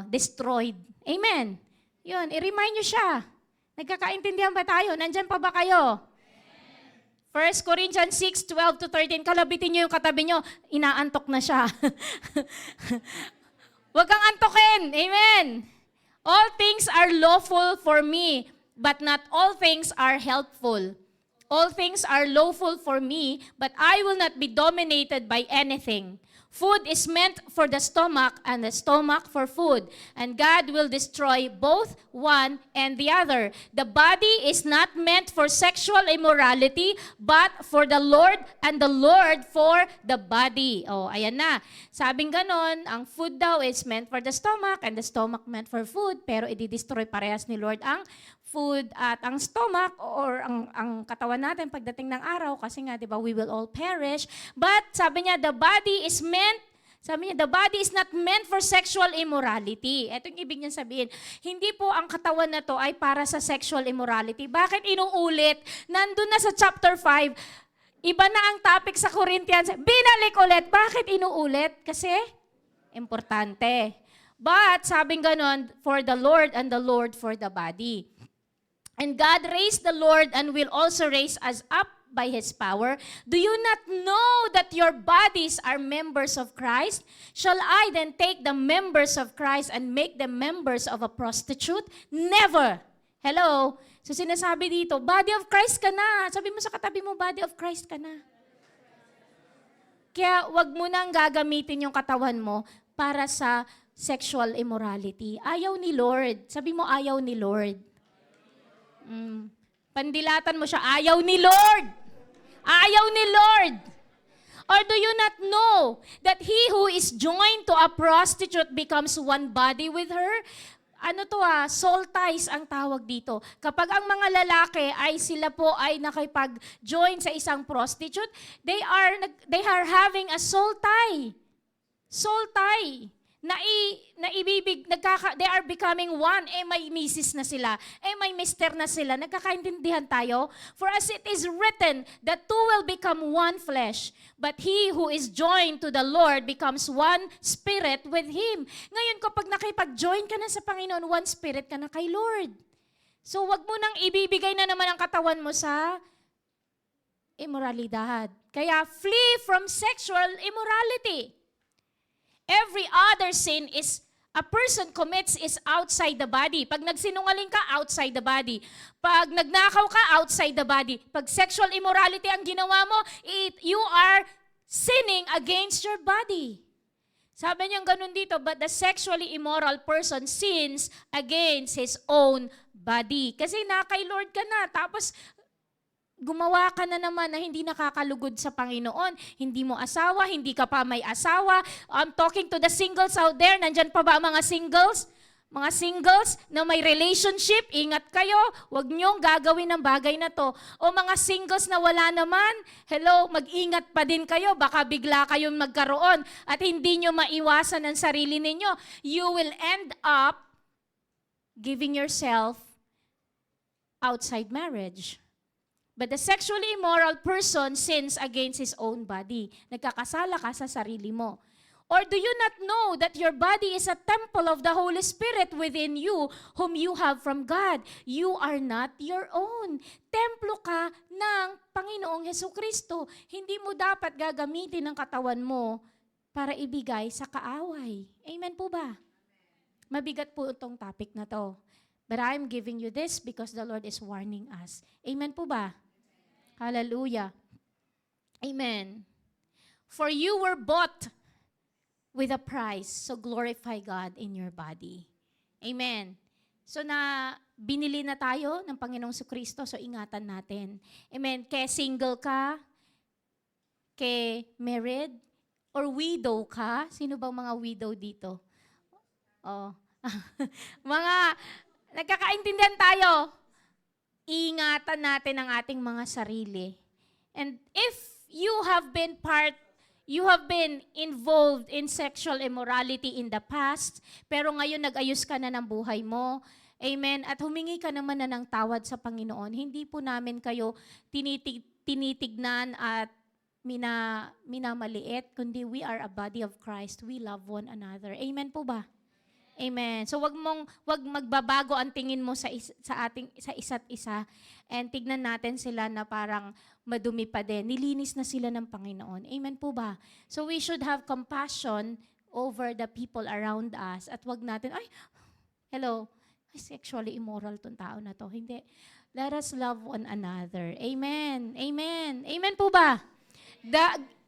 destroyed. Amen. Yun, i-remind nyo siya. Nagkakaintindihan ba tayo? Nandyan pa ba kayo? 1 Corinthians 6:12-13, kalabitin nyo yung katabi nyo, inaantok na siya. Huwag kang antokin. Amen. All things are lawful for me, but not all things are helpful. All things are lawful for me, but I will not be dominated by anything. Food is meant for the stomach and the stomach for food. And God will destroy both one and the other. The body is not meant for sexual immorality, but for the Lord and the Lord for the body. Oh, ayan na. Sabing ganon, ang food daw is meant for the stomach and the stomach meant for food. Pero i-destroy parehas ni Lord ang food at ang stomach or ang katawan natin pagdating ng araw kasi nga 'di ba we will all perish, but sabi niya the body is not meant for sexual immorality. Ito yung ibig niya sabihin. Hindi po ang katawan na to ay para sa sexual immorality. Bakit inuulit? Nandun na sa chapter 5, iba na ang topic sa Corinthians. Binalik ulit. Bakit inuulit? Kasi importante. But sabing ganon, for the Lord and the Lord for the body. And God raised the Lord and will also raise us up by His power? Do you not know that your bodies are members of Christ? Shall I then take the members of Christ and make them members of a prostitute? Never! Hello? So sinasabi dito, body of Christ ka na. Sabi mo sa katabi mo, body of Christ ka na. Kaya wag mo nang gagamitin yung katawan mo para sa sexual immorality. Ayaw ni Lord. Sabi mo, ayaw ni Lord. Pandilatan mo siya, ayaw ni Lord. Ayaw ni Lord. Or do you not know that he who is joined to a prostitute becomes one body with her? Soul ties ang tawag dito. Kapag ang mga lalaki ay sila po ay nakipag-join sa isang prostitute, they are having a soul tie. Soul tie. They are becoming one. May misis na sila. May mister na sila. Nagkakaintindihan tayo? For as it is written, that two will become one flesh. But he who is joined to the Lord becomes one spirit with Him. Ngayon, kapag nakipag-join ka na sa Panginoon, one spirit ka na kay Lord. So, wag mo nang ibibigay na naman ang katawan mo sa immoralidad. Kaya, flee from sexual immorality. Every other sin is a person commits is outside the body. Pag nagsinungaling ka, outside the body. Pag nagnakaw ka, outside the body. Pag sexual immorality ang ginawa mo, you are sinning against your body. Sabi niyang ganun dito, but the sexually immoral person sins against his own body. Kasi kay Lord ka na, tapos gumawa ka na naman na hindi nakakalugod sa Panginoon. Hindi mo asawa, hindi ka pa may asawa. I'm talking to the singles out there. Nandyan pa ba ang mga singles? Mga singles na may relationship, ingat kayo. Huwag niyong gagawin ng bagay na to. O mga singles na wala naman, hello, mag-ingat pa din kayo. Baka bigla kayong magkaroon at hindi niyo maiwasan ang sarili ninyo. You will end up giving yourself outside marriage. But the sexually immoral person sins against his own body. Nagkakasala ka sa sarili mo. Or do you not know that your body is a temple of the Holy Spirit within you, whom you have from God? You are not your own. Templo ka ng Panginoong Hesukristo. Hindi mo dapat gagamitin ang katawan mo para ibigay sa kaaway. Amen po ba? Mabigat po itong topic na to. But I'm giving you this because the Lord is warning us. Amen po ba? Hallelujah. Amen. For you were bought with a price, so glorify God in your body. Amen. So binili na tayo ng Panginoong Kristo, so ingatan natin. Amen. Kaya single ka, kaya married, or widow ka. Sino bang mga widow dito? Oh. Nagkakaintindihan tayo. Ingatan natin ang ating mga sarili. And if you have been involved in sexual immorality in the past, pero ngayon nag-ayos ka na ng buhay mo, amen, at humingi ka naman na ng tawad sa Panginoon, hindi po namin kayo tinitignan at minamaliit, kundi we are a body of Christ. We love one another. Amen po ba? Amen. So wag magbabago ang tingin mo sa isa't isa, and tignan natin sila na parang madumi pa din. Nilinis na sila ng Panginoon. Amen po ba? So we should have compassion over the people around us at wag natin, sexually immoral tong tao na to. Hindi. Let us love one another. Amen. Amen. Amen po ba?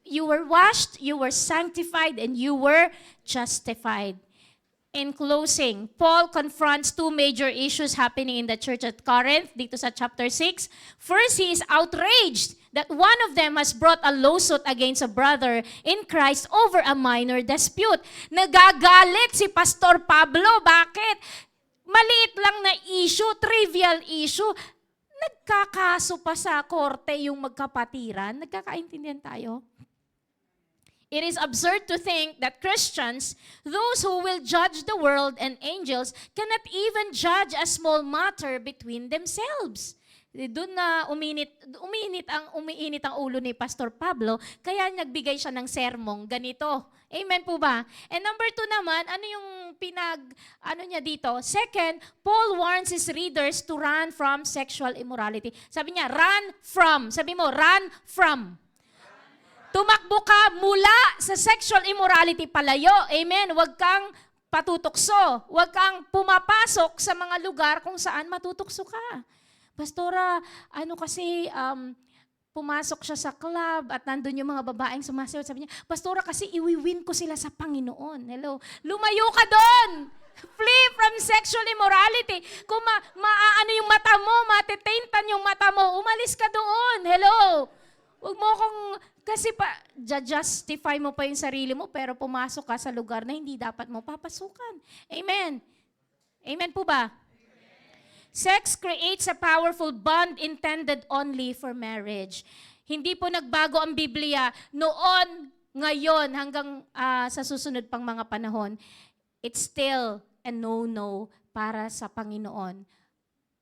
You were washed, you were sanctified, and you were justified. In closing, Paul confronts two major issues happening in the church at Corinth, dito sa chapter 6. First, he is outraged that one of them has brought a lawsuit against a brother in Christ over a minor dispute. Nagagalit si Pastor Pablo. Bakit? Maliit lang na issue, trivial issue. Nagkakaso pa sa korte yung magkapatiran. Nagkakaintindihan tayo? It is absurd to think that Christians, those who will judge the world and angels, cannot even judge a small matter between themselves. Doon na umiinit ang ulo ni Pastor Pablo, kaya nagbigay siya ng sermong ganito. Amen po ba? And number 2 naman, ano yung ano niya dito? Second, Paul warns his readers to run from sexual immorality. Sabi niya, run from. Sabi mo, run from. Tumakbo ka mula sa sexual immorality palayo. Amen. Huwag kang patutokso. Huwag kang pumapasok sa mga lugar kung saan matutokso ka. Pastora, pumasok siya sa club at nandun yung mga babaeng sumasayaw. Sabi niya, Pastora, kasi iwiwin ko sila sa Panginoon. Hello? Lumayo ka doon! Flee from sexual immorality. Kung maaano yung mata mo, matitaintan yung mata mo, umalis ka doon. Hello? Huwag mo kasi justify mo pa yung sarili mo, pero pumasok ka sa lugar na hindi dapat mo papasukan. Amen. Amen po ba? Sex creates a powerful bond intended only for marriage. Hindi po nagbago ang Biblia noon, ngayon, hanggang sa susunod pang mga panahon. It's still a no-no para sa Panginoon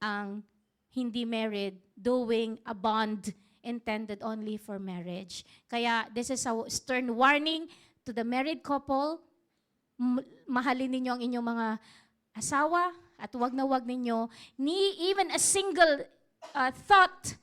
ang hindi married doing a bond intended only for marriage. Kaya this is a stern warning to the married couple. Mahalin ninyo ang inyong mga asawa, at wag na wag ninyo even a single thought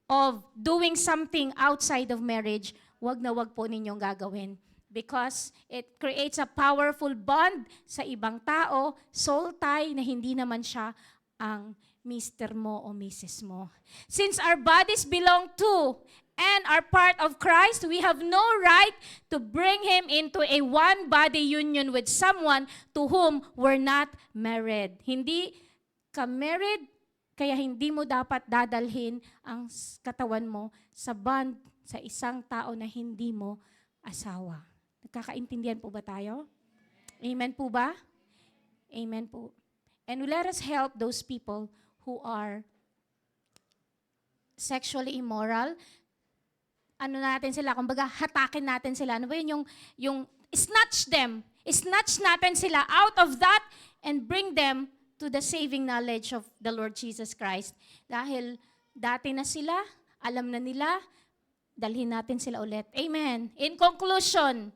of doing something outside of marriage, wag na wag po ninyong gagawin. Because it creates a powerful bond sa ibang tao, soul tie na hindi naman siya ang mister mo o misis mo. Since our bodies belong to and are part of Christ, we have no right to bring Him into a one-body union with someone to whom we're not married. Hindi ka married, kaya hindi mo dapat dadalhin ang katawan mo sa bond sa isang tao na hindi mo asawa. Nagkakaintindihan po ba tayo? Amen po ba? Amen po. And let us help those people who are sexually immoral. Ano natin sila, kumbaga hatakin natin sila. Ano ba yun? Yung snatch them. Snatch natin sila out of that and bring them to the saving knowledge of the Lord Jesus Christ. Dahil dati na sila, alam na nila, dalhin natin sila ulit. Amen. In conclusion,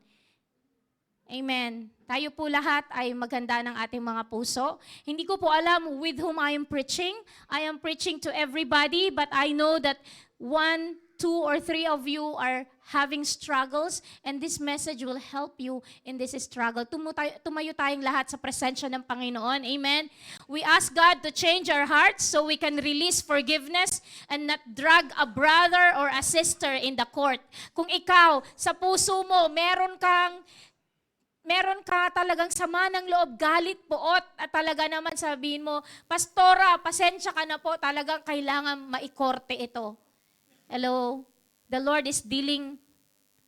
amen. Tayo po lahat ay maganda ng ating mga puso. Hindi ko po alam with whom I am preaching. I am preaching to everybody, but I know that 1, 2, or 3 of you are having struggles, and this message will help you in this struggle. Tumayo tayong lahat sa presensya ng Panginoon. Amen? We ask God to change our hearts so we can release forgiveness and not drag a brother or a sister in the court. Kung ikaw, sa puso mo, meron ka talagang sama ng loob, galit, poot, at talaga naman sabihin mo, Pastora, pasensya ka na po, talagang kailangan maikorte ito. Hello? The Lord is dealing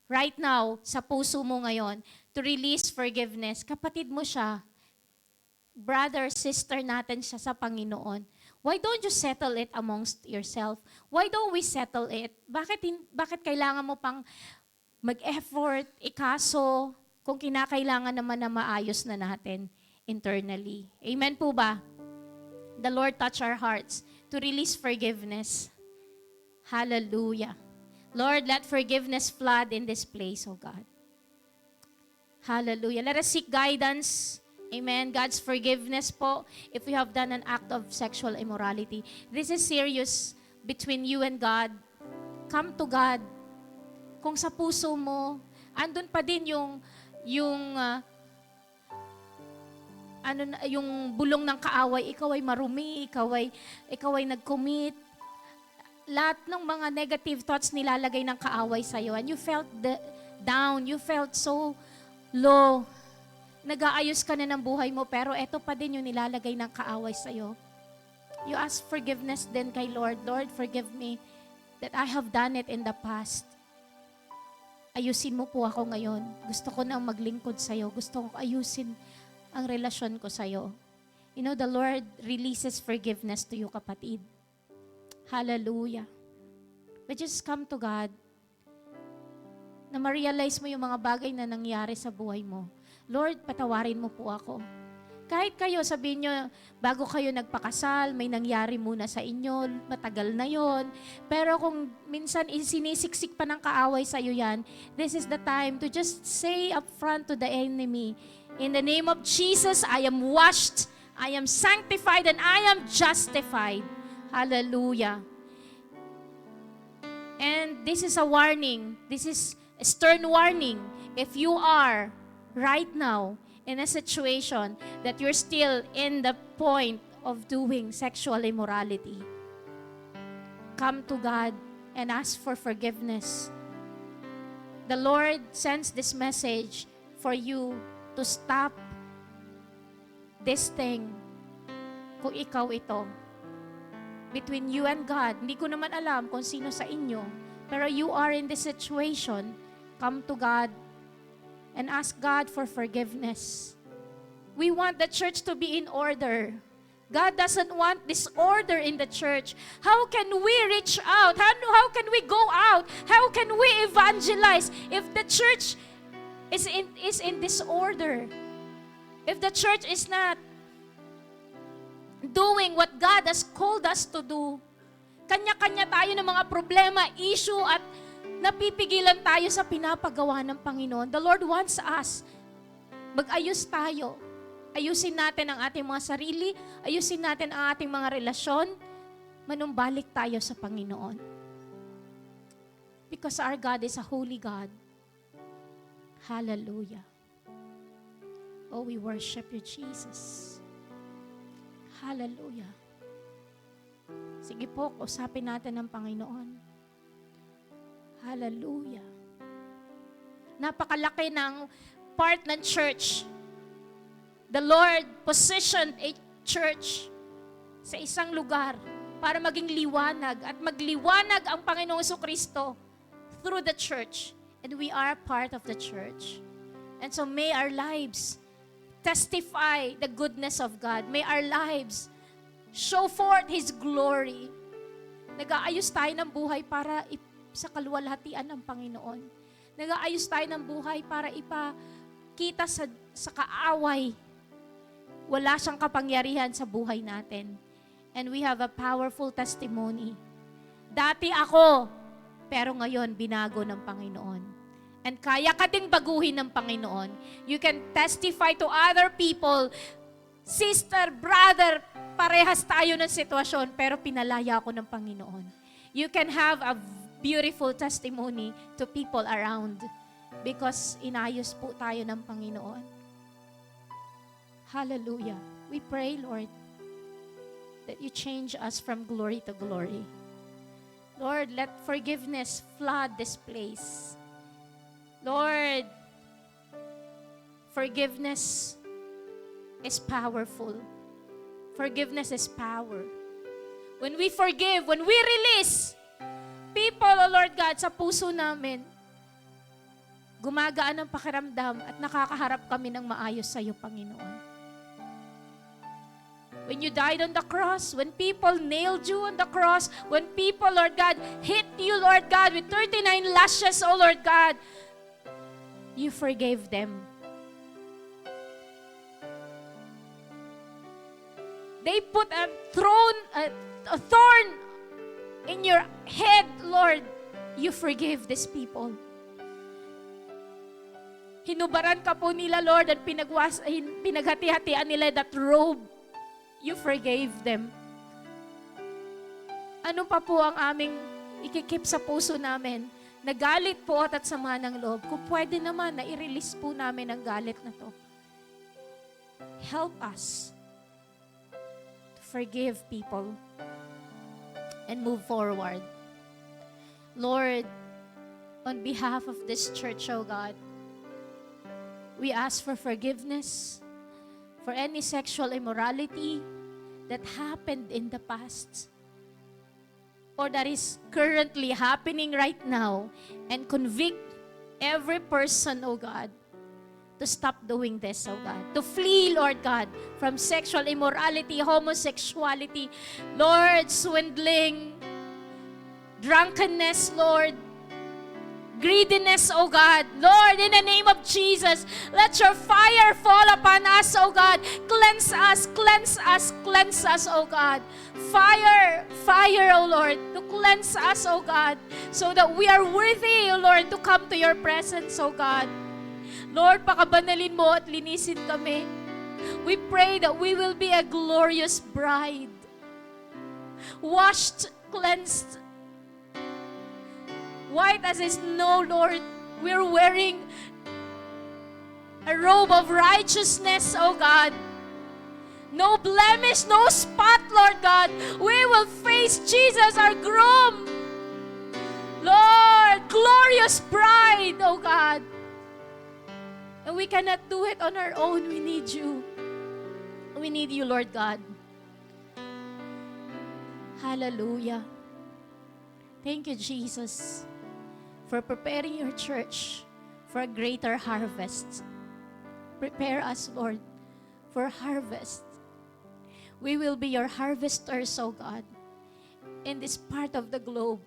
right now sa puso mo ngayon to release forgiveness. Kapatid mo siya. Brother, sister natin siya sa Panginoon. Why don't you settle it amongst yourself? Why don't we settle it? Bakit kailangan mo pang mag-effort, ikaso, kung kinakailangan naman na maayos na natin internally? Amen po ba? The Lord touch our hearts to release forgiveness. Hallelujah. Lord, let forgiveness flood in this place, oh God. Hallelujah. Let us seek guidance. Amen. God's forgiveness po if we have done an act of sexual immorality. This is serious between you and God. Come to God. Kung sa puso mo, andun pa din yung bulong ng kaaway, ikaw ay marumi, ikaw ay nag-commit. Lahat ng mga negative thoughts nilalagay ng kaaway sa'yo. And you felt down, you felt so low. Nag-aayos ka na ng buhay mo, pero eto pa din yung nilalagay ng kaaway sa'yo. You ask forgiveness din kay Lord. Lord, forgive me that I have done it in the past. Ayusin mo po ako ngayon. Gusto ko nang maglingkod sa'yo. Gusto ko ayusin ang relasyon ko sa'yo. You know, the Lord releases forgiveness to you, kapatid. Hallelujah. But just come to God na ma-realize mo yung mga bagay na nangyari sa buhay mo. Lord, patawarin mo po ako. Kahit kayo, sabihin nyo, bago kayo nagpakasal, may nangyari muna sa inyo, matagal na yon. Pero kung minsan sinisiksik pa ng kaaway sa'yo yan, this is the time to just say up front to the enemy, in the name of Jesus, I am washed, I am sanctified, and I am justified. Hallelujah. And this is a warning. This is a stern warning. If you are right now in a situation that you're still in the point of doing sexual immorality, come to God and ask for forgiveness. The Lord sends this message for you to stop this thing kung ikaw ito. Between you and God, hindi ko naman alam kung sino sa inyo, pero you are in this situation, come to God and ask God for forgiveness. We want the church to be in order. God doesn't want disorder in the church. How can we reach out? How can we go out? How can we evangelize if the church is in disorder? If the church is not doing what God has called us to do, kanya-kanya tayo ng mga problema, issue, at napipigilan tayo sa pinapagawa ng Panginoon. The Lord wants us, mag-ayos tayo. Ayusin natin ang ating mga sarili, ayusin natin ang ating mga relasyon, manumbalik tayo sa Panginoon. Because our God is a holy God. Hallelujah. Oh, we worship you, Jesus. Hallelujah. Sige po, usapin natin ang Panginoon. Hallelujah. Napakalaki ng part ng church. The Lord positioned a church sa isang lugar para maging liwanag at magliwanag ang Panginoong Jesucristo through the church. And we are part of the church. And so may our lives testify the goodness of God. May our lives show forth His glory. Nag-aayos tayo ng buhay para sa kaluwalhatian ng Panginoon. Nag-aayos tayo ng buhay para ipakita sa kaaway. Wala siyang kapangyarihan sa buhay natin. And we have a powerful testimony. Dati ako, pero ngayon binago ng Panginoon. And kaya ka ding baguhin ng Panginoon. You can testify to other people, sister, brother, parehas tayo ng sitwasyon, pero pinalaya ako ng Panginoon. You can have a beautiful testimony to people around because inayos po tayo ng Panginoon. Hallelujah. We pray, Lord, that you change us from glory to glory. Lord, let forgiveness flood this place. Lord, forgiveness is powerful. Forgiveness is power. When we forgive, when we release people, O Lord God, sa puso namin, gumagaan ang pakiramdam at nakakaharap kami ng maayos sa iyo, Panginoon. When you died on the cross, when people nailed you on the cross, when people, Lord God, hit you, Lord God, with 39 lashes, O Lord God, you forgave them. They put a thorn in your head, Lord. You forgive these people. Hinubaran ka po nila, Lord, at pinaghati-hatian nila that robe. You forgave them. Ano pa po ang aming ikikip sa puso namin? Nagalit po at sama ng loob. Kung pwede naman na i-release po namin ang galit na to. Help us to forgive people and move forward. Lord, on behalf of this church, O God, we ask for forgiveness for any sexual immorality that happened in the past or that is currently happening right now, and convict every person, O God, to stop doing this, O God. To flee, Lord God, from sexual immorality, homosexuality, Lord, swindling, drunkenness, Lord, greediness, O God. Lord, in the name of Jesus, let your fire fall upon us, O God. Cleanse us, cleanse us, cleanse us, O God. Fire, fire, O Lord, to cleanse us, O God, so that we are worthy, O Lord, to come to your presence, O God. Lord, pakabanalin mo at linisin kami. We pray that we will be a glorious bride. Washed, cleansed, white as is snow, Lord. We're wearing a robe of righteousness, O God. No blemish, no spot, Lord God. We will face Jesus, our groom. Lord, glorious bride, O God. And we cannot do it on our own. We need you. We need you, Lord God. Hallelujah. Thank you, Jesus, for preparing your church for a greater harvest. Prepare us, Lord, for harvest. We will be your harvesters, O God, in this part of the globe,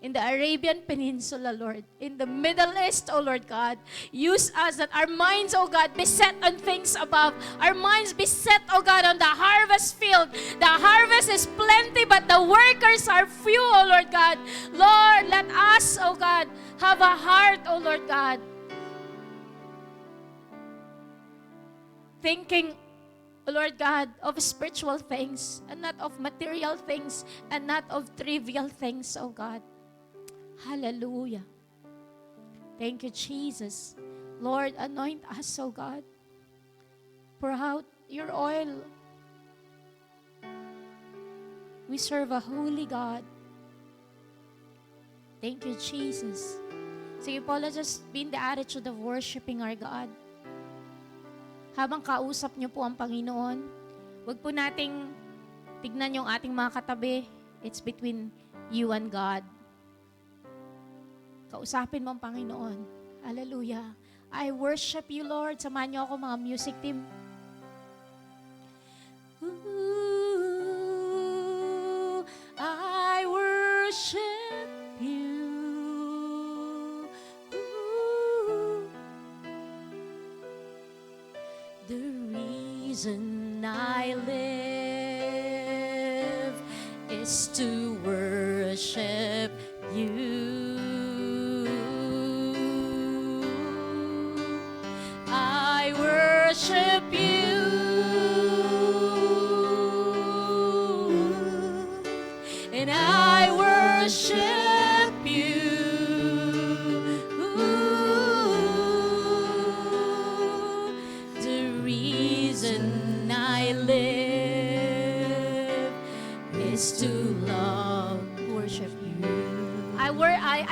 in the Arabian Peninsula, Lord, in the Middle East, O Lord God. Use us that our minds, O God, be set on things above. Our minds be set, O God, on the harvest field. The harvest is plenty, but the workers are few, O Lord God. Lord, let us, O God, have a heart, O Lord God, thinking, O Lord God, of spiritual things and not of material things and not of trivial things, O God. Hallelujah. Thank you, Jesus. Lord, anoint us, O God. Pour out your oil. We serve a holy God. Thank you, Jesus. Sige po, let's just be in the attitude of worshiping our God. Habang kausap niyo po ang Panginoon, wag po nating tignan yung ating mga katabi. It's between you and God. Kausapin mo ang Panginoon. Hallelujah. I worship you, Lord. Samahan niyo ako, mga music team. Ooh, I worship you. Ooh. The reason I live is to worship you. I worship you. And I worship you. The reason I live is to love, worship you. I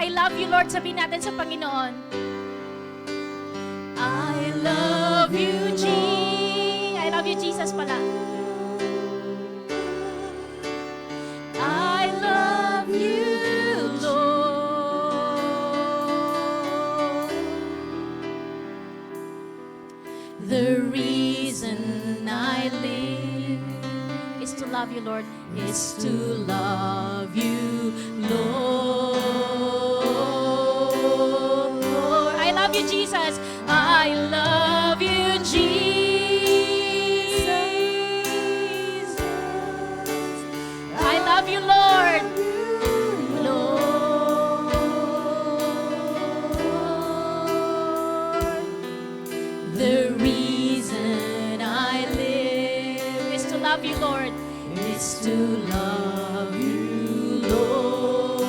love you, Lord. Sabihin natin sa Panginoon. I love you, Jesus pala. I love you, Lord. The reason I live is to love you, Lord. Is to love you, Lord. I love you, Jesus. I love you, Jesus. I love you, Lord. Lord, the reason I live is to love you, Lord. Is to love you, Lord.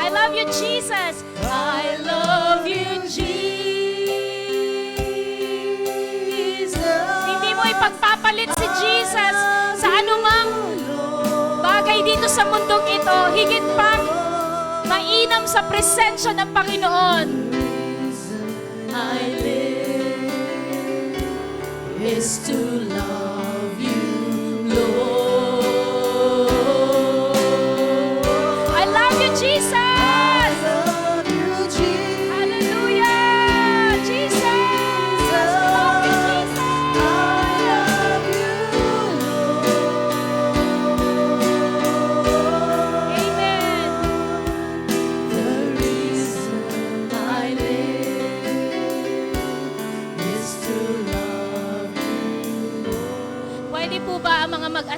I love you, Jesus. I love you, Jesus. Hindi mo ipagpapalit si Jesus sa anumang bagay dito sa mundong ito. Higit pang mainam sa presensya ng Panginoon. I live is to love you, Lord. I love you, Jesus.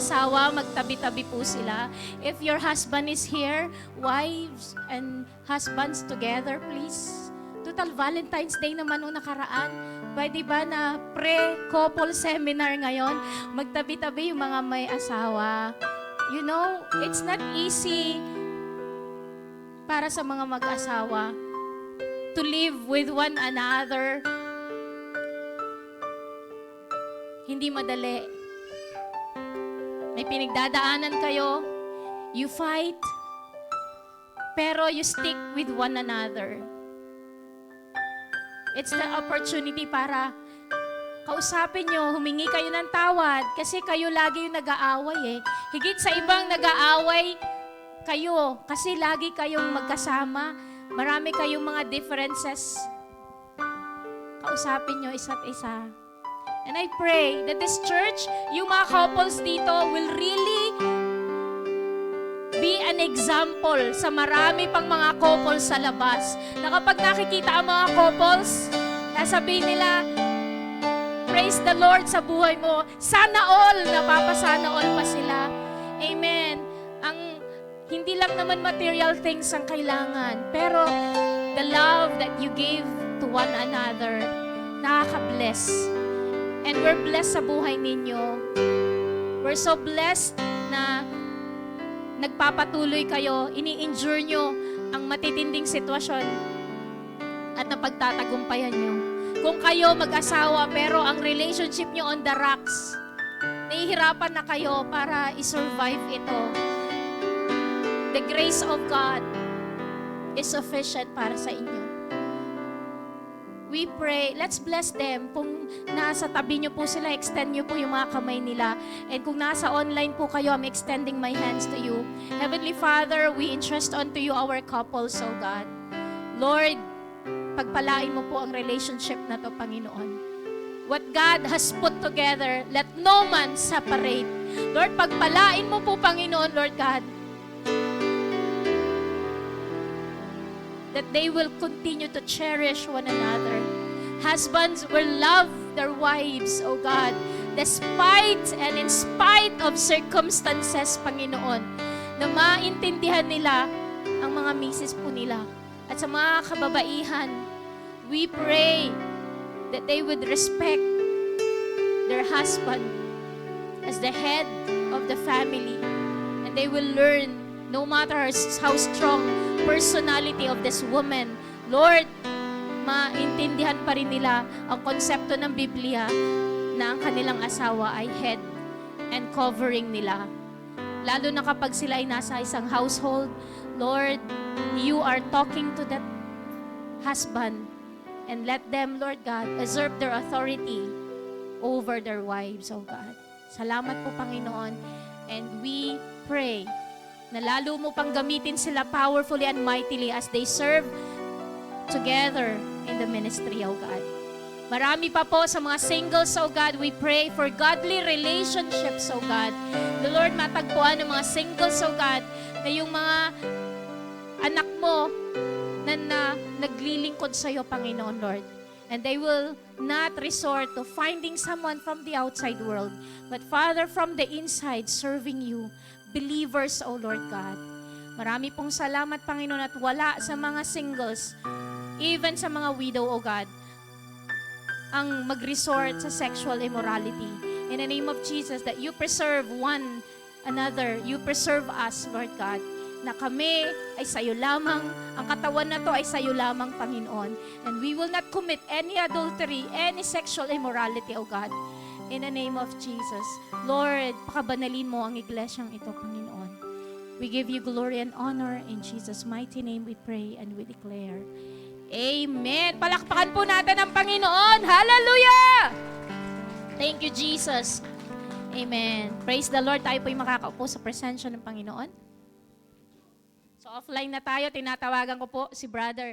asawa, magtabi-tabi po sila. If your husband is here, wives and husbands together, please. Total Valentine's Day naman nung nakaraan. Pwede ba na pre-couple seminar ngayon? Magtabi-tabi yung mga may asawa. You know, it's not easy para sa mga mag-asawa to live with one another. Hindi madali. May pinagdadaanan kayo, you fight, pero you stick with one another. It's the opportunity para kausapin nyo, humingi kayo ng tawad, kasi kayo lagi yung nag-aaway eh. Higit sa ibang nag-aaway, kayo, kasi lagi kayong magkasama, marami kayong mga differences. Kausapin nyo isa't isa. And I pray that this church, yung mga couples dito will really be an example sa marami pang mga couples sa labas. Na kapag nakikita ang mga couples, sasabihin nila, praise the Lord sa buhay mo. Sana all, napapasana all pa sila. Amen. Hindi lang naman material things ang kailangan, pero the love that you give to one another, nakaka-bless. And we're blessed sa buhay ninyo. We're so blessed na nagpapatuloy kayo, ini-endure nyo ang matitinding sitwasyon at napagtatagumpayan nyo. Kung kayo mag-asawa pero ang relationship nyo on the rocks, nahihirapan na kayo para i-survive ito. The grace of God is sufficient para sa inyo. We pray, let's bless them. Kung nasa tabi nyo po sila, extend nyo po yung mga kamay nila. And kung nasa online po kayo, I'm extending my hands to you. Heavenly Father, we entrust unto you our couples, oh God. Lord, pagpalain mo po ang relationship na to, Panginoon. What God has put together, let no man separate. Lord, pagpalain mo po, Panginoon, Lord God, that they will continue to cherish one another. Husbands will love their wives, oh God, despite and in spite of circumstances, Panginoon, na maintindihan nila ang mga misis po nila. At sa mga kababaihan, we pray that they would respect their husband as the head of the family, and they will learn, no matter how strong personality of this woman, Lord, maintindihan pa rin nila ang konsepto ng Biblia na ang kanilang asawa ay head and covering nila. Lalo na kapag sila ay nasa isang household, Lord, you are talking to that husband and let them, Lord God, assert their authority over their wives, oh God. Salamat po, Panginoon. And we pray na lalo mo pang gamitin sila powerfully and mightily as they serve together in the ministry, oh God. Marami pa po sa mga singles, oh God, we pray for godly relationships, oh God. The Lord, matagpuan ng mga singles, oh God, na yung mga anak mo na naglilingkod sa iyo, Panginoon, Lord. And they will not resort to finding someone from the outside world, but Father, from the inside, serving you. Believers, O Lord God. Marami pong salamat, Panginoon, at wala sa mga singles, even sa mga widow, O God, ang mag-resort sa sexual immorality. In the name of Jesus, that you preserve one another, you preserve us, Lord God, na kami ay sa'yo lamang, ang katawan na to ay sa'yo lamang, Panginoon. And we will not commit any adultery, any sexual immorality, O God. In the name of Jesus. Lord, pakabanalin mo ang iglesyang ito, Panginoon. We give you glory and honor. In Jesus' mighty name we pray and we declare. Amen. Palakpakan po natin ang Panginoon. Hallelujah! Thank you, Jesus. Amen. Praise the Lord. Tayo po'y makakaupo sa presensya ng Panginoon. So offline na tayo. Tinatawagan ko po si Brother